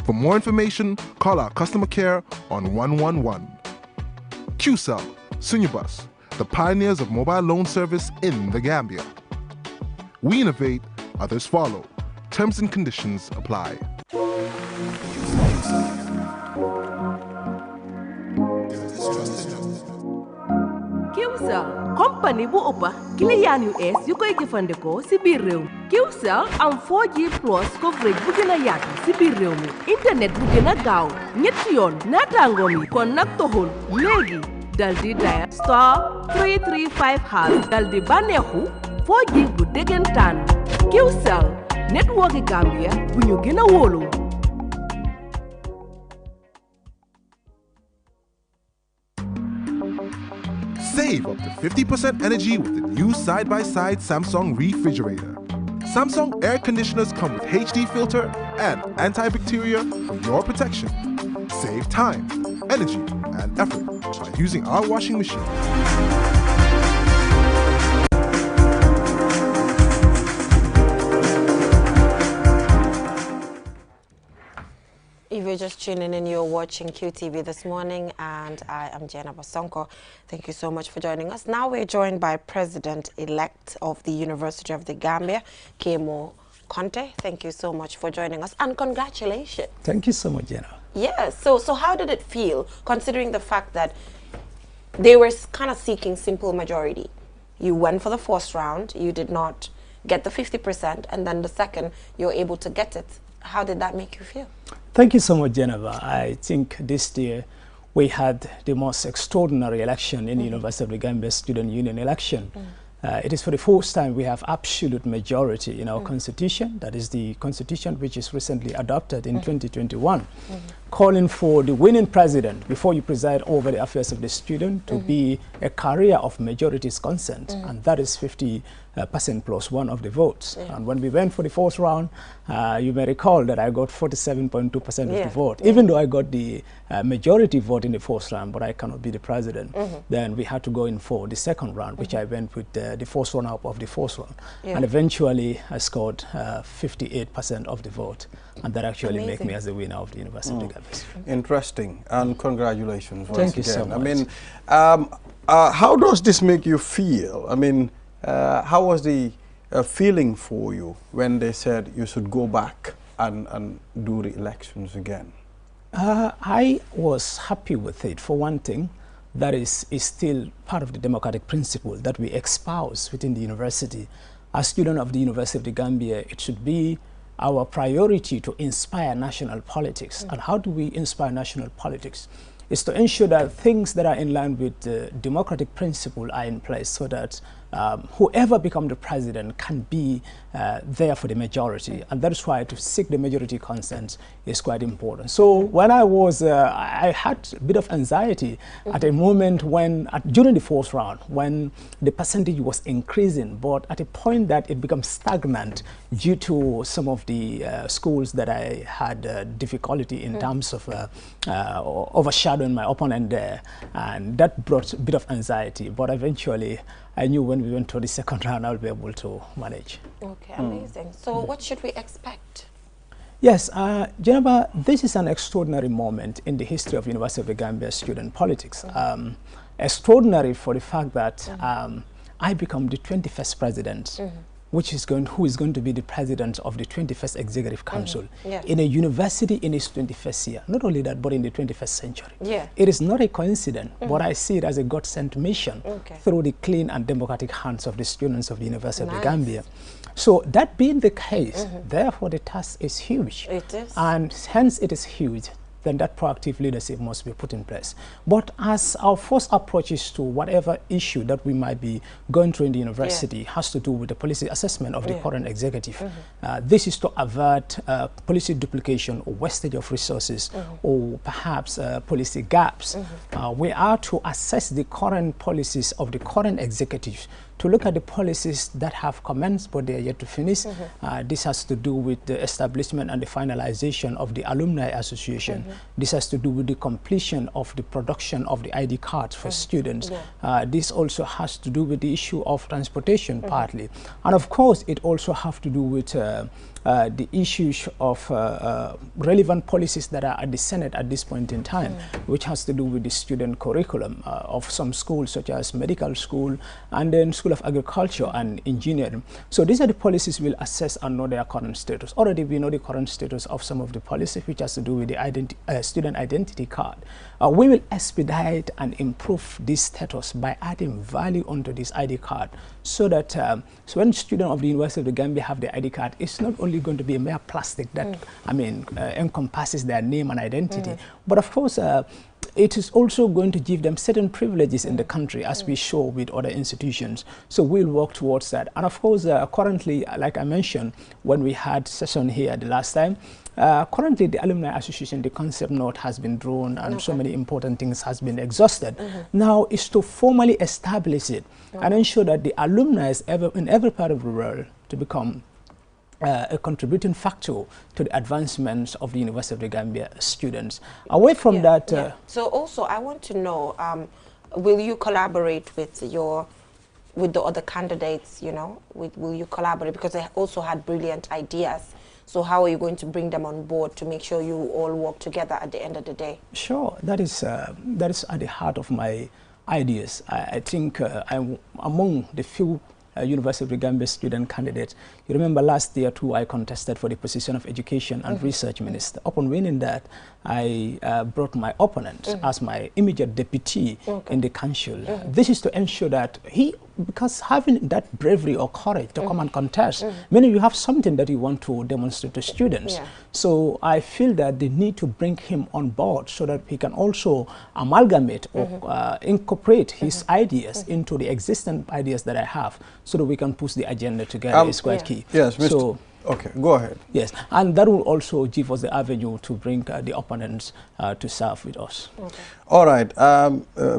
For more information, call our customer care on 111. QCell, Sunyabus, the pioneers of mobile loan service in the Gambia. We innovate, others follow. Terms and conditions apply. QCell company bu ëppa client yu ees yu koy jëfandikoo ci biir réew mi. QCell am 4G plus coverage bu gën a yaatu ci biir réew mi, internet bu gën a gaaw ñetti yoon naataangoom yi kon nag toxul léegi dal di dial *335# dal di bànneexu 4G bu dëggantaan. QCell network Gambia bu ñu gën a wóolu. Save up to 50% energy with the new side-by-side Samsung refrigerator. Samsung air conditioners come with HD filter and antibacterial for your protection. Save time, energy, and effort by using our washing machine. If you're just tuning in, you're watching QTV this morning, and I am Jenna Basonko. Thank you so much for joining us. Now we're joined by President-elect of the University of the Gambia, Kemo Conte. Thank you so much for joining us, and congratulations. Thank you so much, Jenna. Yes. So how did it feel, considering the fact that they were kind of seeking simple majority? You went for the first round, you did not get the 50%, and then the second, you're able to get it. How did that make you feel? Thank you so much, Geneva. I think this year we had the most extraordinary election in the University of the Gambia Student Union election. It is for the first time we have absolute majority in our constitution. That is the constitution which is recently adopted in 2021, calling for the winning president, before you preside over the affairs of the student, to be a carrier of majority's consent, and that is 50% plus one of the votes. And when we went for the fourth round, you may recall that I got 47.2% of the vote, even though I got the majority vote in the first round, but I cannot be the president. Then we had to go in for the second round, which I went with the first runner-up of the first round. And eventually I scored 58% of the vote, and that actually made me as the winner of the University of the Gambia. Interesting, and congratulations once Thank you again. so much. I mean, how does this make you feel? I mean, how was the feeling for you when they said you should go back and do the elections again? I was happy with it. For one thing, that is still part of the democratic principle that we espouse within the university. As student of the University of the Gambia, it should be our priority to inspire national politics. And how do we inspire national politics? Is to ensure that things that are in line with the democratic principle are in place, so that whoever becomes the president can be there for the majority. And that is why to seek the majority consent is quite important. So when I was, I had a bit of anxiety at a moment when, during the fourth round, when the percentage was increasing, but at a point that it becomes stagnant due to some of the schools that I had difficulty in terms of overshadowing my opponent there. And that brought a bit of anxiety, but eventually I knew when we went to the second round I'll be able to manage. Okay, amazing. So what should we expect? Yes, Geneva, this is an extraordinary moment in the history of University of the Gambia student politics. Extraordinary for the fact that I become the 21st president, who is going to be the president of the 21st Executive Council in a university in its 21st year. Not only that, but in the 21st century. It is not a coincidence, but I see it as a God-sent mission through the clean and democratic hands of the students of the University of the Gambia. So that being the case, therefore the task is huge. It is. And hence it is huge. Then that proactive leadership must be put in place. But as our first approaches to whatever issue that we might be going through in the university has to do with the policy assessment of the current executive, this is to avert policy duplication or wastage of resources or perhaps policy gaps. We are to assess the current policies of the current executive, to look at the policies that have commenced but they are yet to finish. This has to do with the establishment and the finalization of the Alumni Association. This has to do with the completion of the production of the ID cards for students. This also has to do with the issue of transportation partly. And of course, it also has to do with the issues of relevant policies that are at the Senate at this point in time, which has to do with the student curriculum of some schools such as medical school and then School of Agriculture and Engineering. So these are the policies we'll assess and know their current status. Already we know the current status of some of the policies which has to do with the student identity card. We will expedite and improve this status by adding value onto this ID card, so that so when students of the University of the Gambia have the ID card, it's not only going to be a mere plastic that encompasses their name and identity, but of course it is also going to give them certain privileges in the country, as we show with other institutions. So we'll work towards that. And of course, currently, like I mentioned, when we had session here the last time, currently the Alumni Association, the concept note has been drawn and so many important things has been exhausted. Now is to formally establish it and ensure that the alumni in every part of the world to become a contributing factor to the advancements of the University of the Gambia students. Away from that... So also, I want to know, will you collaborate with the other candidates, you know? Will you collaborate? Because they also had brilliant ideas. So how are you going to bring them on board to make sure you all work together at the end of the day? Sure, that is at the heart of my ideas. I think I'm among the few University of the Gambia student candidates. You remember last year too, I contested for the position of Education and Research Minister. Upon winning that, I brought my opponent as my immediate deputy in the council. This is to ensure that because having that bravery or courage to come and contest, meaning you have something that you want to demonstrate to students. So I feel that they need to bring him on board so that he can also amalgamate or incorporate his ideas into the existing ideas that I have, so that we can push the agenda together. It's quite key. Yes, Mr. So, okay, go ahead. Yes, and that will also give us the avenue to bring the opponents to serve with us. Okay. All right,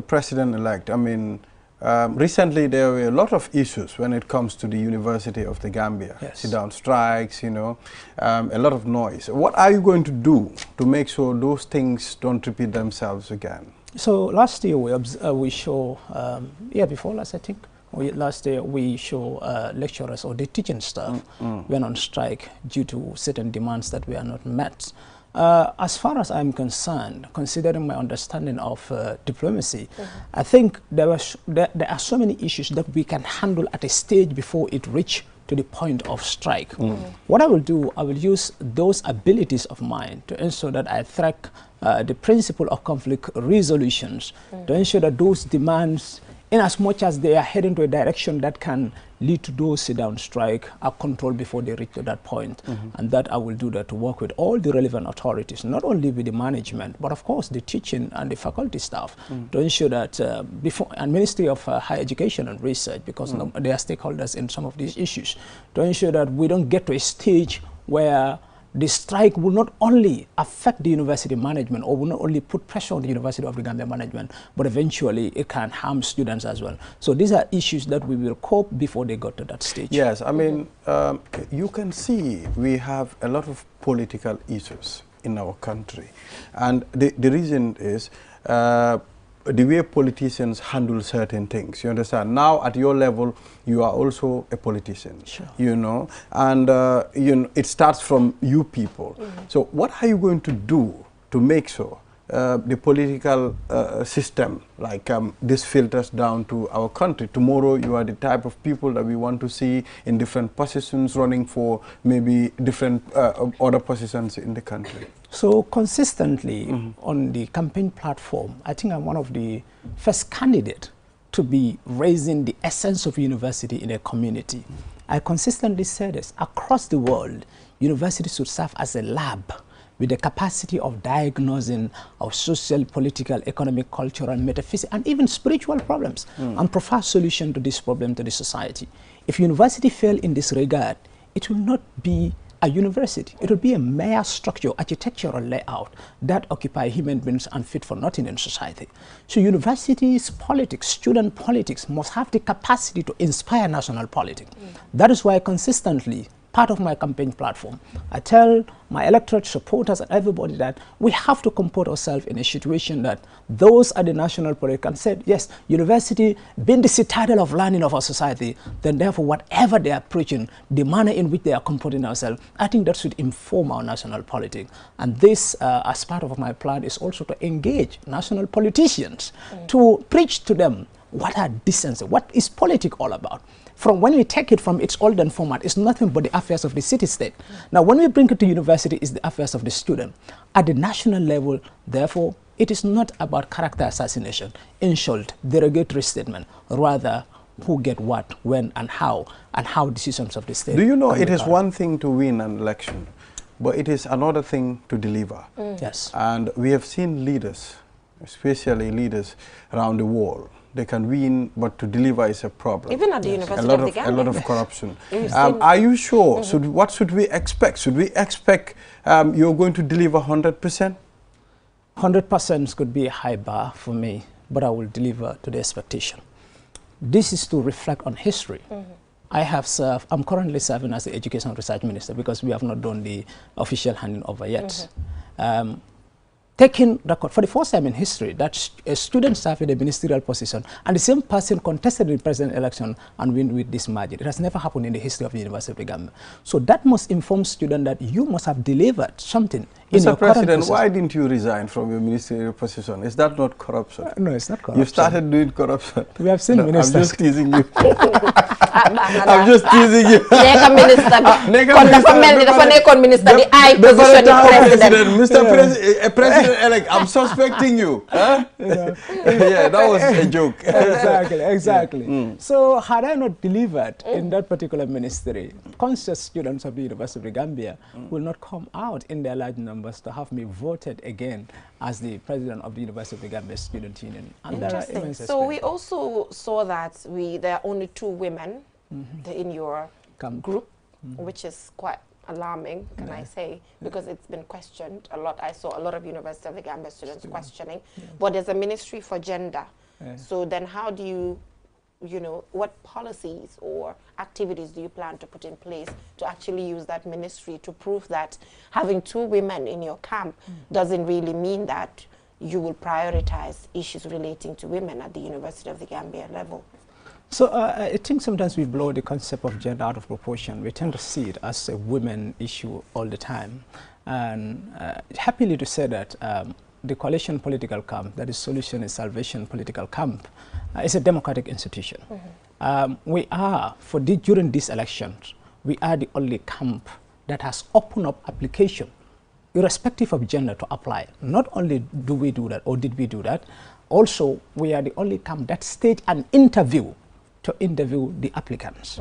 President-elect, I mean, recently there were a lot of issues when it comes to the University of the Gambia. Sit-down strikes, you know, a lot of noise. What are you going to do to make sure those things don't repeat themselves again? So last year we show, before last I think, last year we show lecturers or the teaching staff went on strike due to certain demands that were not met. As far as I'm concerned, considering my understanding of diplomacy, I think there are so many issues that we can handle at a stage before it reaches to the point of strike. What I will do, I will use those abilities of mine to ensure that I track the principle of conflict resolutions, to ensure that those demands, in as much as they are heading to a direction that can lead to those sit-down strike, are controlled before they reach to that point. And that I will do that to work with all the relevant authorities, not only with the management, but of course the teaching and the faculty staff, to ensure that and Ministry of Higher Education and Research, because they are stakeholders in some of these issues, to ensure that we don't get to a stage where the strike will not only affect the university management or will not only put pressure on the University of the Gambia management, but eventually it can harm students as well. So these are issues that we will cope before they got to that stage. Yes, I mean, you can see we have a lot of political issues in our country. And the reason is the way politicians handle certain things, you understand? Now at your level, you are also a politician, you know, and you know, it starts from you people. So what are you going to do to make sure the political system, like this filters down to our country? Tomorrow you are the type of people that we want to see in different positions, running for maybe different other positions in the country. So consistently on the campaign platform, I think I'm one of the first candidates to be raising the essence of university in a community. I consistently say this, across the world, universities should serve as a lab with the capacity of diagnosing our social, political, economic, cultural, metaphysical, and even spiritual problems, and provide solution to this problem to the society. If university fail in this regard, it will not be a university. It will be a mere structure, architectural layout that occupy human beings unfit for nothing in society. So universities, politics, student politics must have the capacity to inspire national politics. That is why consistently, part of my campaign platform, I tell my electorate supporters and everybody that we have to comport ourselves in a situation that those at the national politics can say, yes, university being the citadel of learning of our society, then therefore whatever they are preaching, the manner in which they are comporting ourselves, I think that should inform our national politics. And this, as part of my plan, is also to engage national politicians to preach to them what are decency, what is politics all about. From when we take it from its olden format, it's nothing but the affairs of the city-state. Now, when we bring it to university, it's the affairs of the student. At the national level, therefore, it is not about character assassination, insult, derogatory statement, rather who get what, when, and how decisions of the state. Do you know it is one thing to win an election, but it is another thing to deliver. Yes. And we have seen leaders, especially leaders around the world. They can win, but to deliver is a problem. Even at the University of the Gambia. A lot of corruption. Are you sure? What should we expect? Should we expect you're going to deliver 100%? 100% could be a high bar for me, but I will deliver to the expectation. This is to reflect on history. I'm currently serving as the Education Research Minister because we have not done the official handing over yet. Taking record for the first time in history that a student served in a ministerial position and the same person contested the president election and win with this margin. It has never happened in the history of the University of the Gambia. So that must inform students that you must have delivered something. Mr. President, why didn't you resign from your ministerial position? Is that not corruption? No, it's not corruption. You started doing corruption. We have seen ministers. I'm just teasing you. I'm just teasing you. Mr. President-elect, I'm suspecting you. Huh? Yeah, that was a joke. Exactly. So had I not delivered in that particular ministry, conscious students of the University of the Gambia will not come out in their large numbers to have me voted again as the president of the University of the Gambia Student Union. And interesting. So we also saw that there are only 2 women in your group, which is quite alarming, can I say, because it's been questioned a lot. I saw a lot of University of the Gambia students questioning. But there's a ministry for gender. So then how do you, what policies or activities do you plan to put in place to actually use that ministry to prove that having 2 women in your camp doesn't really mean that you will prioritize issues relating to women at the University of the Gambia level? So I think sometimes we blow the concept of gender out of proportion. We tend to see it as a women issue all the time. And happily to say that the coalition political camp, that is Solution and Salvation political camp, is a democratic institution. We are, during these elections, we are the only camp that has opened up application, irrespective of gender, to apply. Not only do we do that, or did we do that, also we are the only camp that staged an interview to interview the applicants.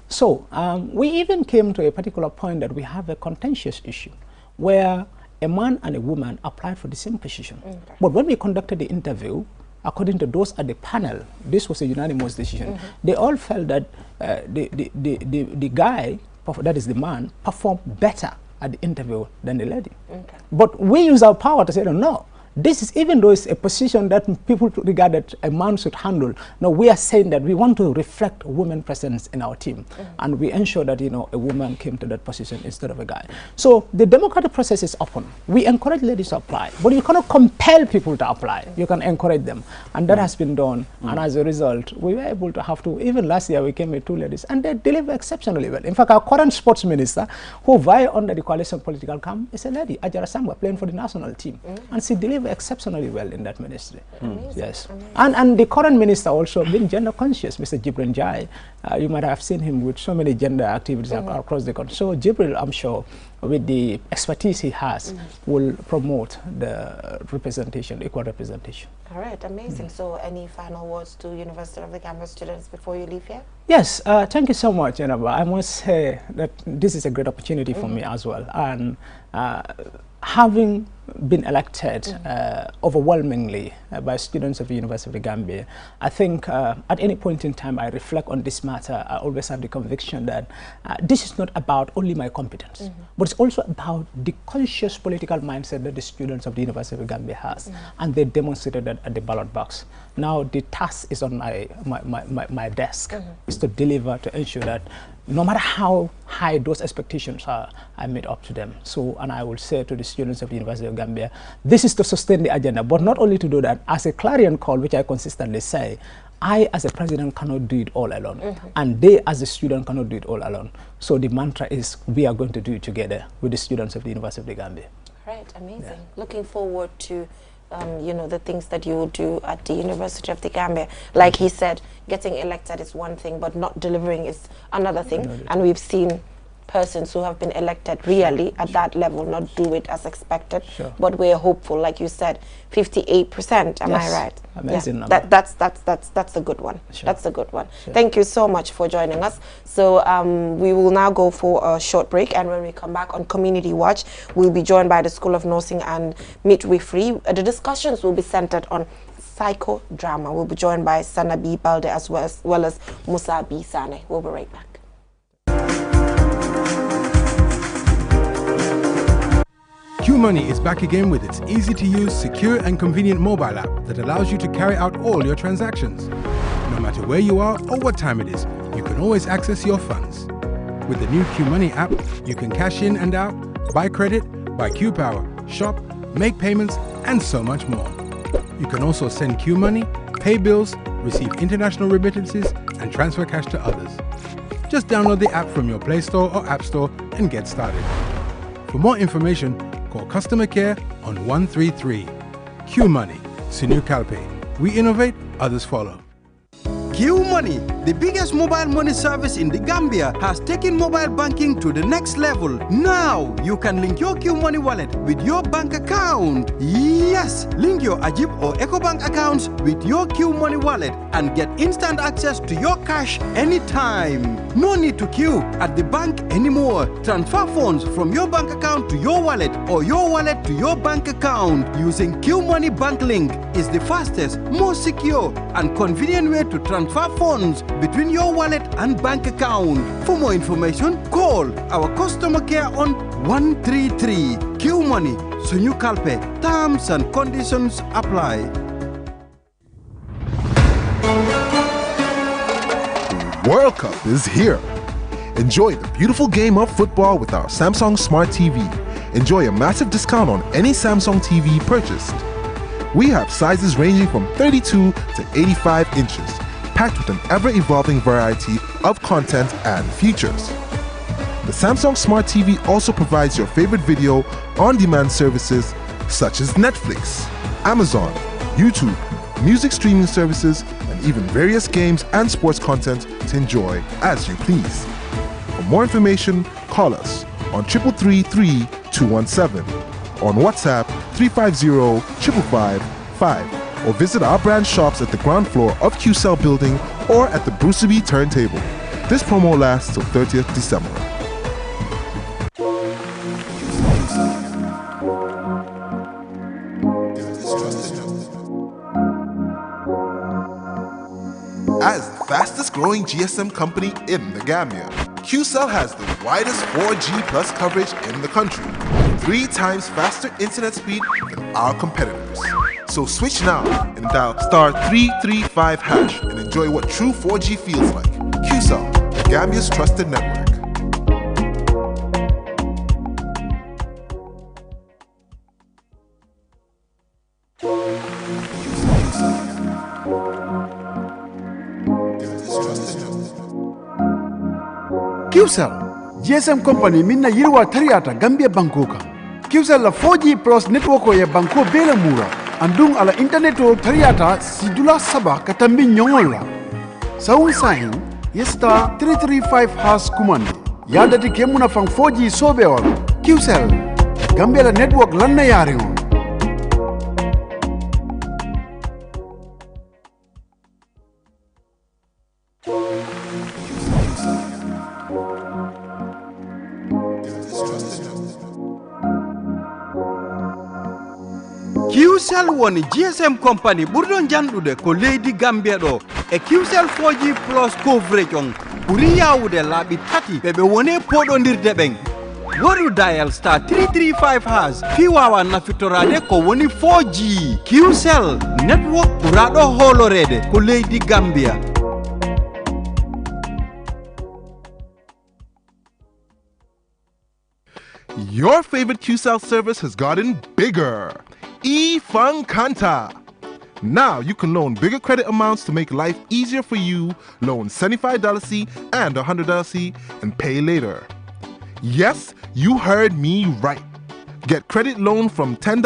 So we even came to a particular point that we have a contentious issue where a man and a woman applied for the same position. But when we conducted the interview, according to those at the panel, this was a unanimous decision. They all felt that the guy, that is the man, performed better at the interview than the lady. But we use our power to say, no, this is, even though it's a position that people regard that a man should handle, no, we are saying that we want to reflect women presence in our team. And we ensure that, a woman came to that position instead of a guy. So the democratic process is open. We encourage ladies to apply, but you cannot compel people to apply. You can encourage them. And that has been done. And as a result, we were able to have to, even last year we came with 2 ladies, and they deliver exceptionally well. In fact, our current sports minister, who vie under the coalition political camp, is a lady, Ajara Samba, playing for the national team. And she delivered exceptionally well in that ministry. Yes. And the current minister also being gender conscious, Mr. Jibril Jai. You might have seen him with so many gender activities across the country. So Jibril, I'm sure, with the expertise he has, will promote the representation, equal representation. All right, amazing. So any final words to University of the Gambia students before you leave here? Yes, thank you so much, Jennifer. I must say that this is a great opportunity for me as well. And having been elected overwhelmingly by students of the University of the Gambia, I think at any point in time I reflect on this matter, I always have the conviction that this is not about only my competence, but it's also about the conscious political mindset that the students of the University of the Gambia has, and they demonstrated that at the ballot box. Now the task is on my desk, is to deliver, to ensure that no matter how high those expectations are, I meet up to them. So, and I will say to the students of the University of Gambia, this is to sustain the agenda, but not only to do that, as a clarion call, which I consistently say, I as a president cannot do it all alone, and they as a student cannot do it all alone. So the mantra is, we are going to do it together with the students of the University of the Gambia. Right, amazing. Looking forward to the things that you will do at the University of the Gambia. Like he said, getting elected is one thing, but not delivering is another thing. And we've seen persons who have been elected really at that level not do it as expected. But we're hopeful, like you said, 58%. Am I right? Amazing number. That's a good one. That's a good one. Thank you so much for joining us. So we will now go for a short break, and when we come back on Community Watch, we'll be joined by the School of Nursing and Midwifery. The discussions will be centered on psychodrama. We'll be joined by Sana B. Balde as well as Musa B. Sane. We'll be right back. QMoney is back again with its easy-to-use, secure and convenient mobile app that allows you to carry out all your transactions. No matter where you are or what time it is, you can always access your funds. With the new Q Money app, you can cash in and out, buy credit, buy Q Power, shop, make payments, and so much more. You can also send Q Money, pay bills, receive international remittances, and transfer cash to others. Just download the app from your Play Store or App Store and get started. For more information, call customer care on 133. Q Money, Sinu Calpe. We innovate, others follow. Q Money, the biggest mobile money service in the Gambia, has taken mobile banking to the next level. Now, you can link your Q Money wallet with your bank account. Yes, link your Ajib or EcoBank accounts with your Q Money wallet and get instant access to your cash anytime. No need to queue at the bank anymore. Transfer funds from your bank account to your wallet or your wallet to your bank account using Q Money Bank Link is the fastest, most secure, and convenient way to transfer funds between your wallet and bank account. For more information, call our customer care on 133. Q Money, Sunyu Kalpe. Terms and conditions apply. The World Cup is here. Enjoy the beautiful game of football with our Samsung Smart TV. Enjoy a massive discount on any Samsung TV purchased. We have sizes ranging from 32 to 85 inches, packed with an ever-evolving variety of content and features. The Samsung Smart TV also provides your favorite video on-demand services such as Netflix, Amazon, YouTube, music streaming services, and even various games and sports content to enjoy as you please. For more information, call us on 333-217, on WhatsApp 350-555, or visit our branch shops at the ground floor of QCell building or at the Bruceby turntable. This promo lasts till 30th December. As the fastest growing GSM company in the Gambia, QCell has the widest 4G plus coverage in the country, 3 times faster internet speed than our competitors. So switch now and dial *335# and enjoy what true 4G feels like. QCell, the Gambia's trusted network. QCell, GSM company minna yirwa tariata Gambia Bankoka. QCell la 4G plus network ya banko bela mura. Andung ala internet o tariata sidula saba katambi nyongola. Saung sahin, yesta 335# kumandi. Yadati kemuna fang 4G sobewal. QCell, Gambia la network lanna yaringo. QCell woni GSM company ɓurɗon janɗude ko leydi Gambia ɗo e QCell 4G plus coverage on ɓuri yawude laaɓi tati ɓe woni poɗodirde ɓen. Woru dial *335# fi wawa nafitorade ko woni 4G. QCell network ɓuraɗo holorede ko leydi Gambia. Your favorite QCell service has gotten bigger. Kanta. Now you can loan bigger credit amounts to make life easier for you. Loan $75 and $100 and pay later. Yes, you heard me right. Get credit loan from $10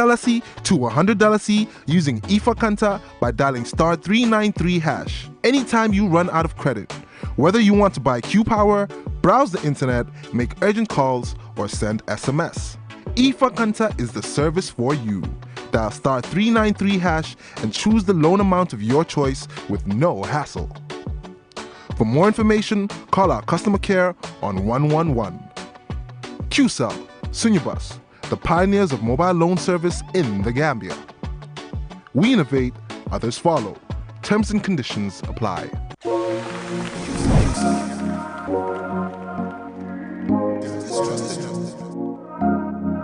to $100 using Kanta by dialing *393#. Anytime you run out of credit, whether you want to buy Q Power, browse the internet, make urgent calls, or send SMS. Kanta is the service for you. Dial *393# and choose the loan amount of your choice with no hassle. For more information, call our customer care on 111. QCell, Sunyabus, the pioneers of mobile loan service in the Gambia. We innovate, others follow. Terms and conditions apply.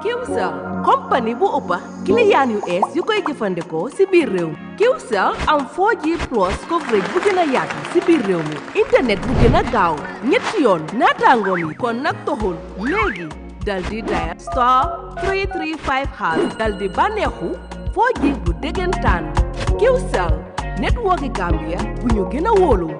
QCell, compagnie bu ëppa client yu ees yu koy jëfandikoo si biir réew mi Qcell am 4G plus coverage bu gën a yaatu si biir réew mi internet bu gën a gaaw ñetti yoon naataangoom yi kon nag toxul léegi dal di dial *335# dal di bànneexu 4G bu dëggantaan Qcell network Gambia bu ñu gën a wóolu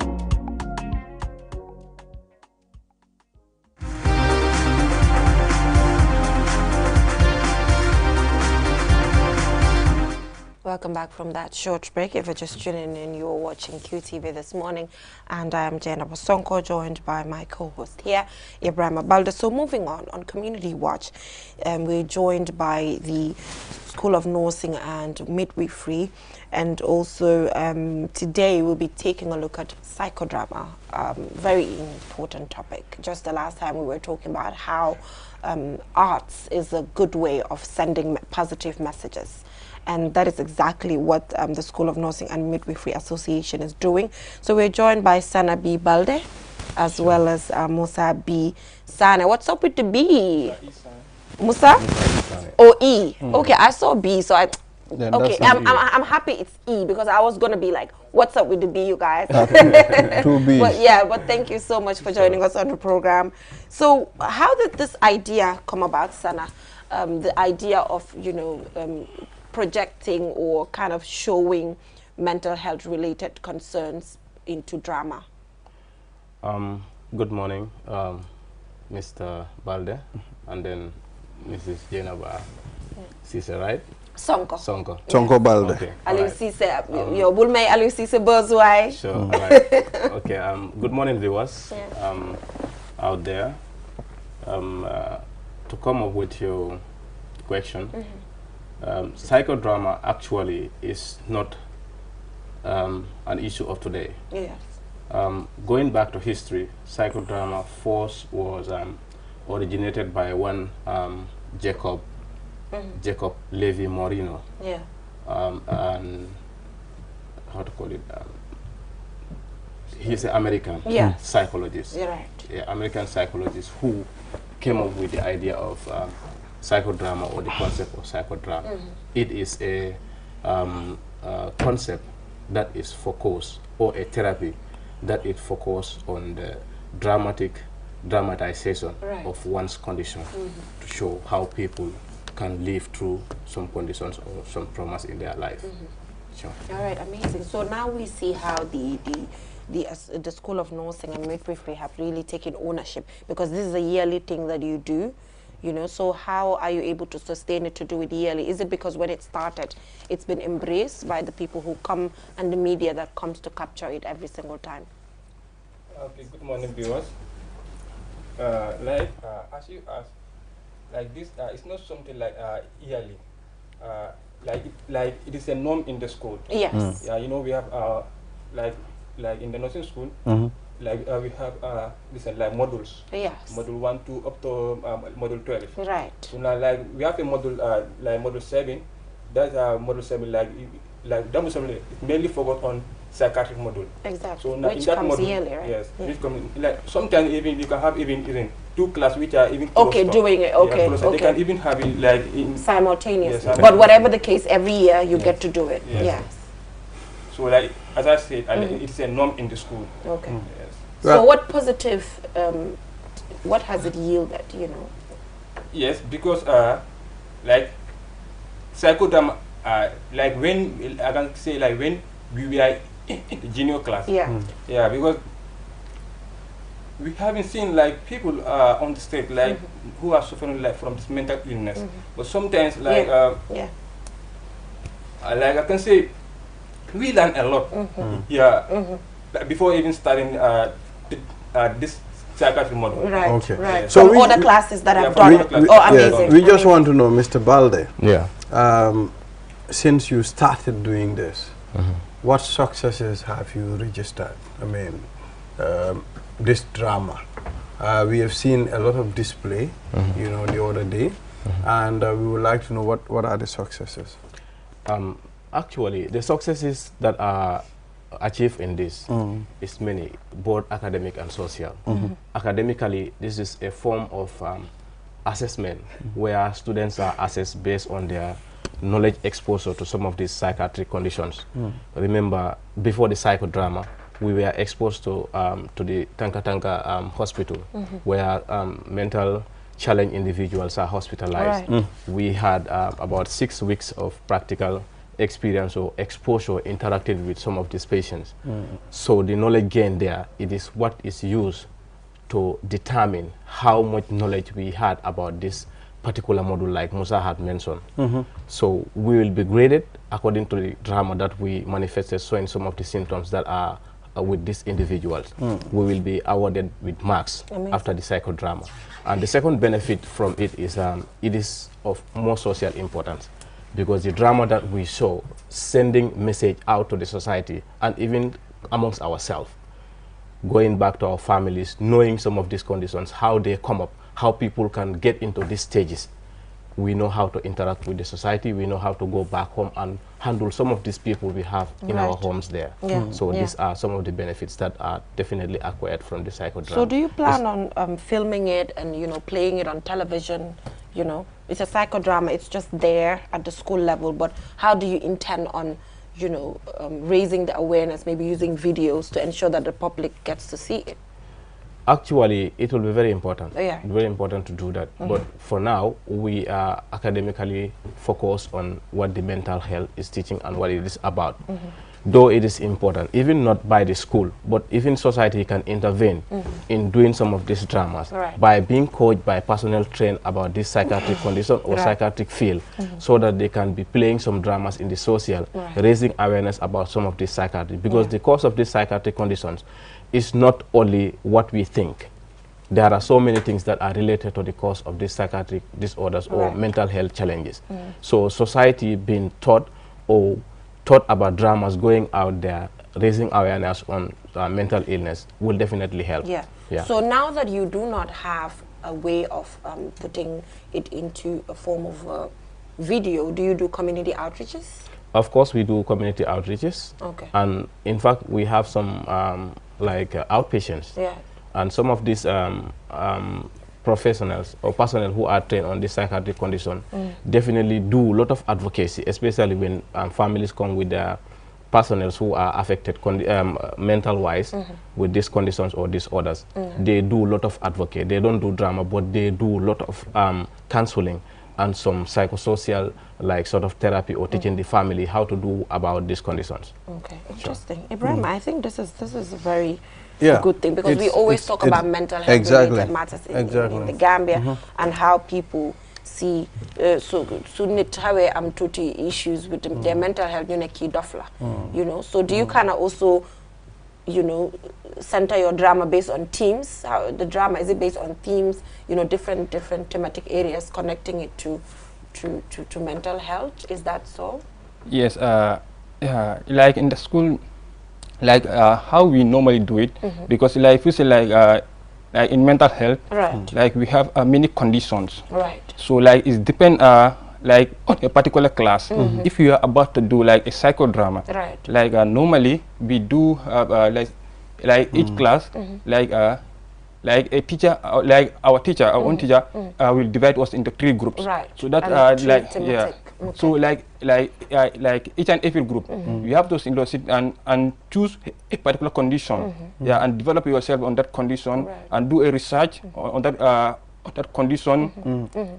Welcome back from that short break. If you're just tuning in, you're watching QTV this morning, and I am Jana Bosonko, joined by my co-host here, Ibrahim Balde. So moving on Community Watch, we're joined by the School of Nursing and Midwifery, and also today we'll be taking a look at psychodrama, very important topic. Just the last time we were talking about how arts is a good way of sending positive messages. And that is exactly what the School of Nursing and Midwifery Association is doing. So we're joined by Sana B. Balde, as well as Musa B. Sane. What's up with the B? Musa? Or E? Okay, I saw B, so I... Yeah, okay, I'm happy it's E, because I was going to be like, what's up with the B, you guys? Two B's. But yeah, but thank you so much for joining us on the program. So how did this idea come about, Sana? The idea of, you know, projecting or kind of showing mental health related concerns into drama? Good morning, Mr. Balde, and then Mrs. Jenaba Cisse, right? Sonko Balde. Okay. Aliou Cisse, yo bul may Aliou Cisse buzzway. Sure, all right. Okay, good morning, viewers out there. To come up with your question, psychodrama actually is not an issue of today. Yes. Going back to history, psychodrama first was originated by one Jacob Levi Moreno. Yeah. And how to call it? He's an American psychologist. You're right. Yeah, American psychologist who came up with the idea of psychodrama, or the concept of psychodrama. It is a concept that is focused, or a therapy that is focused on the dramatization of one's condition to show how people can live through some conditions or some traumas in their life. Sure. All right, amazing. So now we see how the School of Nursing and Midwifery have really taken ownership, because this is a yearly thing that you do. You know, so how are you able to sustain it to do it yearly? Is it because when it started, it's been embraced by the people who come and the media that comes to capture it every single time? Okay, good morning, viewers. As you asked, like this, it's not something like yearly. Like it is a norm in the school. Yes. Yeah, you know, we have like in the nursing school. Like we have like modules. Yes. Module 1 to up to module 12. Right. So now like we have a module like module 7. That's module 7 like that module 7 is mainly focused on psychiatric module. Exactly. So now which in that comes module, yearly, right? Yes. Which comes like sometimes even you can have even two classes which are even okay doing it. Okay. Yeah, they can even have it like in simultaneously. Yes, but whatever the case, every year you get to do it. Yes. Yes. So like as I said, it's a norm in the school. Okay. Yes. So what positive, what has it yielded, you know? Yes, because like psychodrama, like when I can say like when we were in the junior class. Yeah. Yeah, because we haven't seen like people on the street like who are suffering like from this mental illness. But sometimes like like I can say we learn a lot. Like, before even starting this psychiatry model. Right. Okay. Right. So from other classes that I've done. Amazing. We just want to know, Mr. Balde. Yeah. Since you started doing this, what successes have you registered? I mean, this drama. We have seen a lot of display, you know, the other day, and we would like to know what are the successes. Actually, the successes that are achieved in this is many, both academic and social. Academically, this is a form of assessment where students are assessed based on their knowledge exposure to some of these psychiatric conditions. Remember, before the psychodrama, we were exposed to the Tanka hospital, where mental challenged individuals are hospitalized. We had about 6 weeks of practical experience or exposure interacted with some of these patients. So the knowledge gained there, it is what is used to determine how much knowledge we had about this particular module, like Musa had mentioned. So we will be graded according to the drama that we manifested, showing some of the symptoms that are with these individuals. We will be awarded with marks after the psychodrama. And the second benefit from it is of more social importance, because the drama that we show, sending message out to the society and even amongst ourselves, going back to our families, knowing some of these conditions, how they come up, how people can get into these stages. We know how to interact with the society, we know how to go back home and handle some of these people we have in our homes there. So these are some of the benefits that are definitely acquired from the psychodrama. So do you plan on filming it and, you know, playing it on television? You know, it's a psychodrama, it's just there at the school level, but how do you intend on, you know, raising the awareness, maybe using videos to ensure that the public gets to see it? Actually, it will be very important. Very important to do that. But for now, we are academically focused on what the mental health is teaching and what it is about. Though it is important, even not by the school, but even society can intervene in doing some of these dramas by being coached by personnel trained about this psychiatric condition or psychiatric field, so that they can be playing some dramas in the social, raising awareness about some of these psychiatric, because the cause of these psychiatric conditions is not only what we think. There are so many things that are related to the cause of these psychiatric disorders or mental health challenges. So society being taught about dramas, going out there, raising awareness on mental illness will definitely help. So now that you do not have a way of putting it into a form of video, do you do community outreaches? Of course, we do community outreaches. And in fact, we have some like outpatients. And some of these professionals or personnel who are trained on this psychiatric condition definitely do a lot of advocacy, especially when families come with their personnel who are affected mental-wise with these conditions or disorders. They do a lot of advocacy. They don't do drama, but they do a lot of counseling and some psychosocial like sort of therapy or teaching the family how to do about these conditions. Interesting. Ibrahim, I think this is a very good thing, because we always talk about mental health related matters in the Gambia and how people see so nitawe tuti issues with their mental health you know. So do you kind of also, you know, center your drama based on themes? How the drama, is it based on themes, you know, different thematic areas, connecting it to mental health? Is that so? Yes, like in the school, like how we normally do it, because like if you say like in mental health, like we have many conditions, so like it depends like on a particular class. If you are about to do like a psychodrama, like normally we do like each class, like a teacher, like our teacher, our own teacher will divide us into 3 groups. So that like so like each and every group, you have to sit and choose a particular condition, and develop yourself on that condition, and do a research on that condition,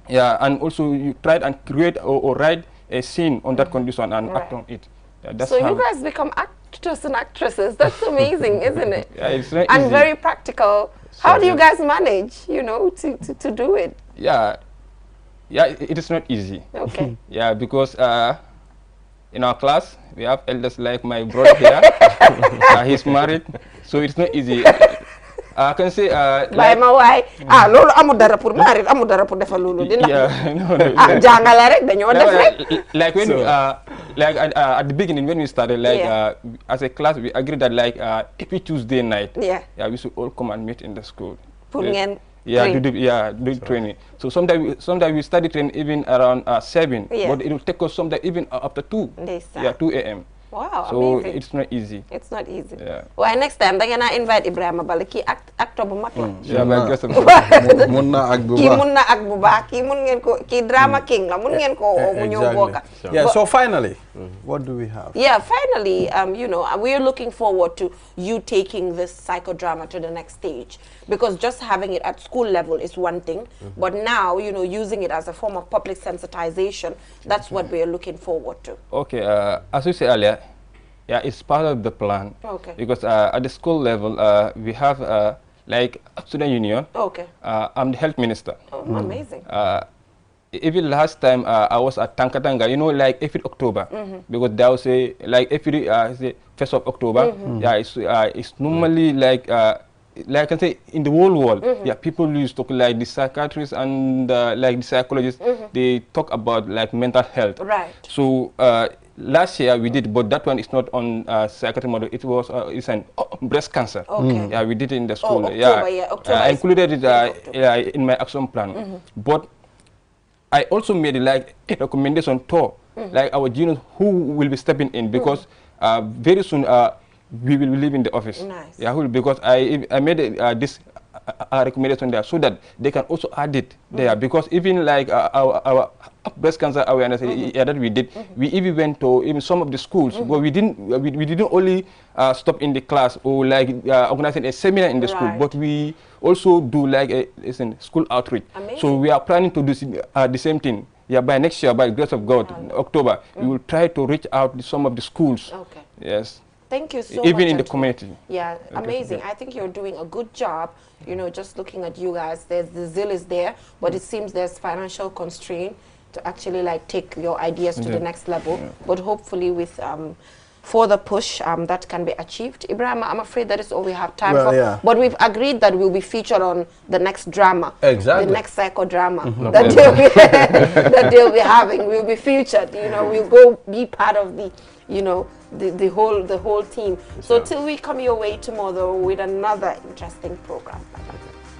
and also you try and create or write a scene on that condition and act on it. That's so you guys become actors and actresses. That's amazing, isn't it? It's not and easy. Very practical. How do you guys manage, you know, to do it? It is not easy. Because in our class we have elders like my brother here. He's married, so it's not easy. I can say like my wife, lolo amu dara pour married, amu dara pour defal lolo dina. Jangala rek dañu def rek. Like when like at the beginning when we started, like as a class we agreed that like every Tuesday night, we should all come and meet in the school. Pour ngeen do training. So sometimes we study training even around 7, but it will take us sometimes even up to 2 a.m. Wow, so amazing. it's not easy. It's not easy. Yeah. Well, next time, they're gonna invite Ibrahima Baldeh. Ki actor bu mag la. Yeah, but guess mun na ak bu Ki baax. mun na ak bu baax. Ki mun ngeen ko ki drama king la. Mun ngeen ko mu ñëw bokka. Yeah. So finally, what do we have? Yeah, finally, you know, we're looking forward to you taking this psychodrama to the next stage, because just having it at school level is one thing, but now, you know, using it as a form of public sensitization, that's what we're looking forward to. Okay, as we said earlier, yeah, it's part of the plan. Okay. Because at the school level, we have like student union. Okay. I'm the health minister. Oh, amazing. Even last time I was at Tankatanga, you know, like every October, because they will say like every say 1st of October, yeah, it's normally like I can say in the whole world, yeah, people used to talk like the psychiatrists and like the psychologists, they talk about like mental health. Right. So last year we did, but that one is not on psychiatric model. It was it's an breast cancer. Okay. Yeah, we did it in the school. October, yeah, October I included it in my action plan. But I also made like a recommendation to like our juniors who will be stepping in, because very soon we will live in the office. Nice. Yeah, because I made this recommendation there so that they can also add it there, because even like our breast cancer awareness that we did, we even went to even some of the schools, but we didn't only stop in the class or like organizing a seminar in the school, but we also do like a school outreach. Amazing. So we are planning to do the same thing. Yeah, by next year, by the grace of God, in October, we will try to reach out to some of the schools. Okay. Yes. Thank you so much. Even in the community. Yeah, amazing. I think you're doing a good job. You know, just looking at you guys, the zeal is there, but it seems there's financial constraint to actually like take your ideas to the next level. But hopefully with further push, that can be achieved. Ibrahim, I'm afraid that is all we have time for. Yeah. But we've agreed that we'll be featured on the next drama. Exactly. The next psychodrama that they'll be having. We'll be featured. You know, we'll go be part of the, you know, the whole team. So till we come your way tomorrow with another interesting program. Bye-bye.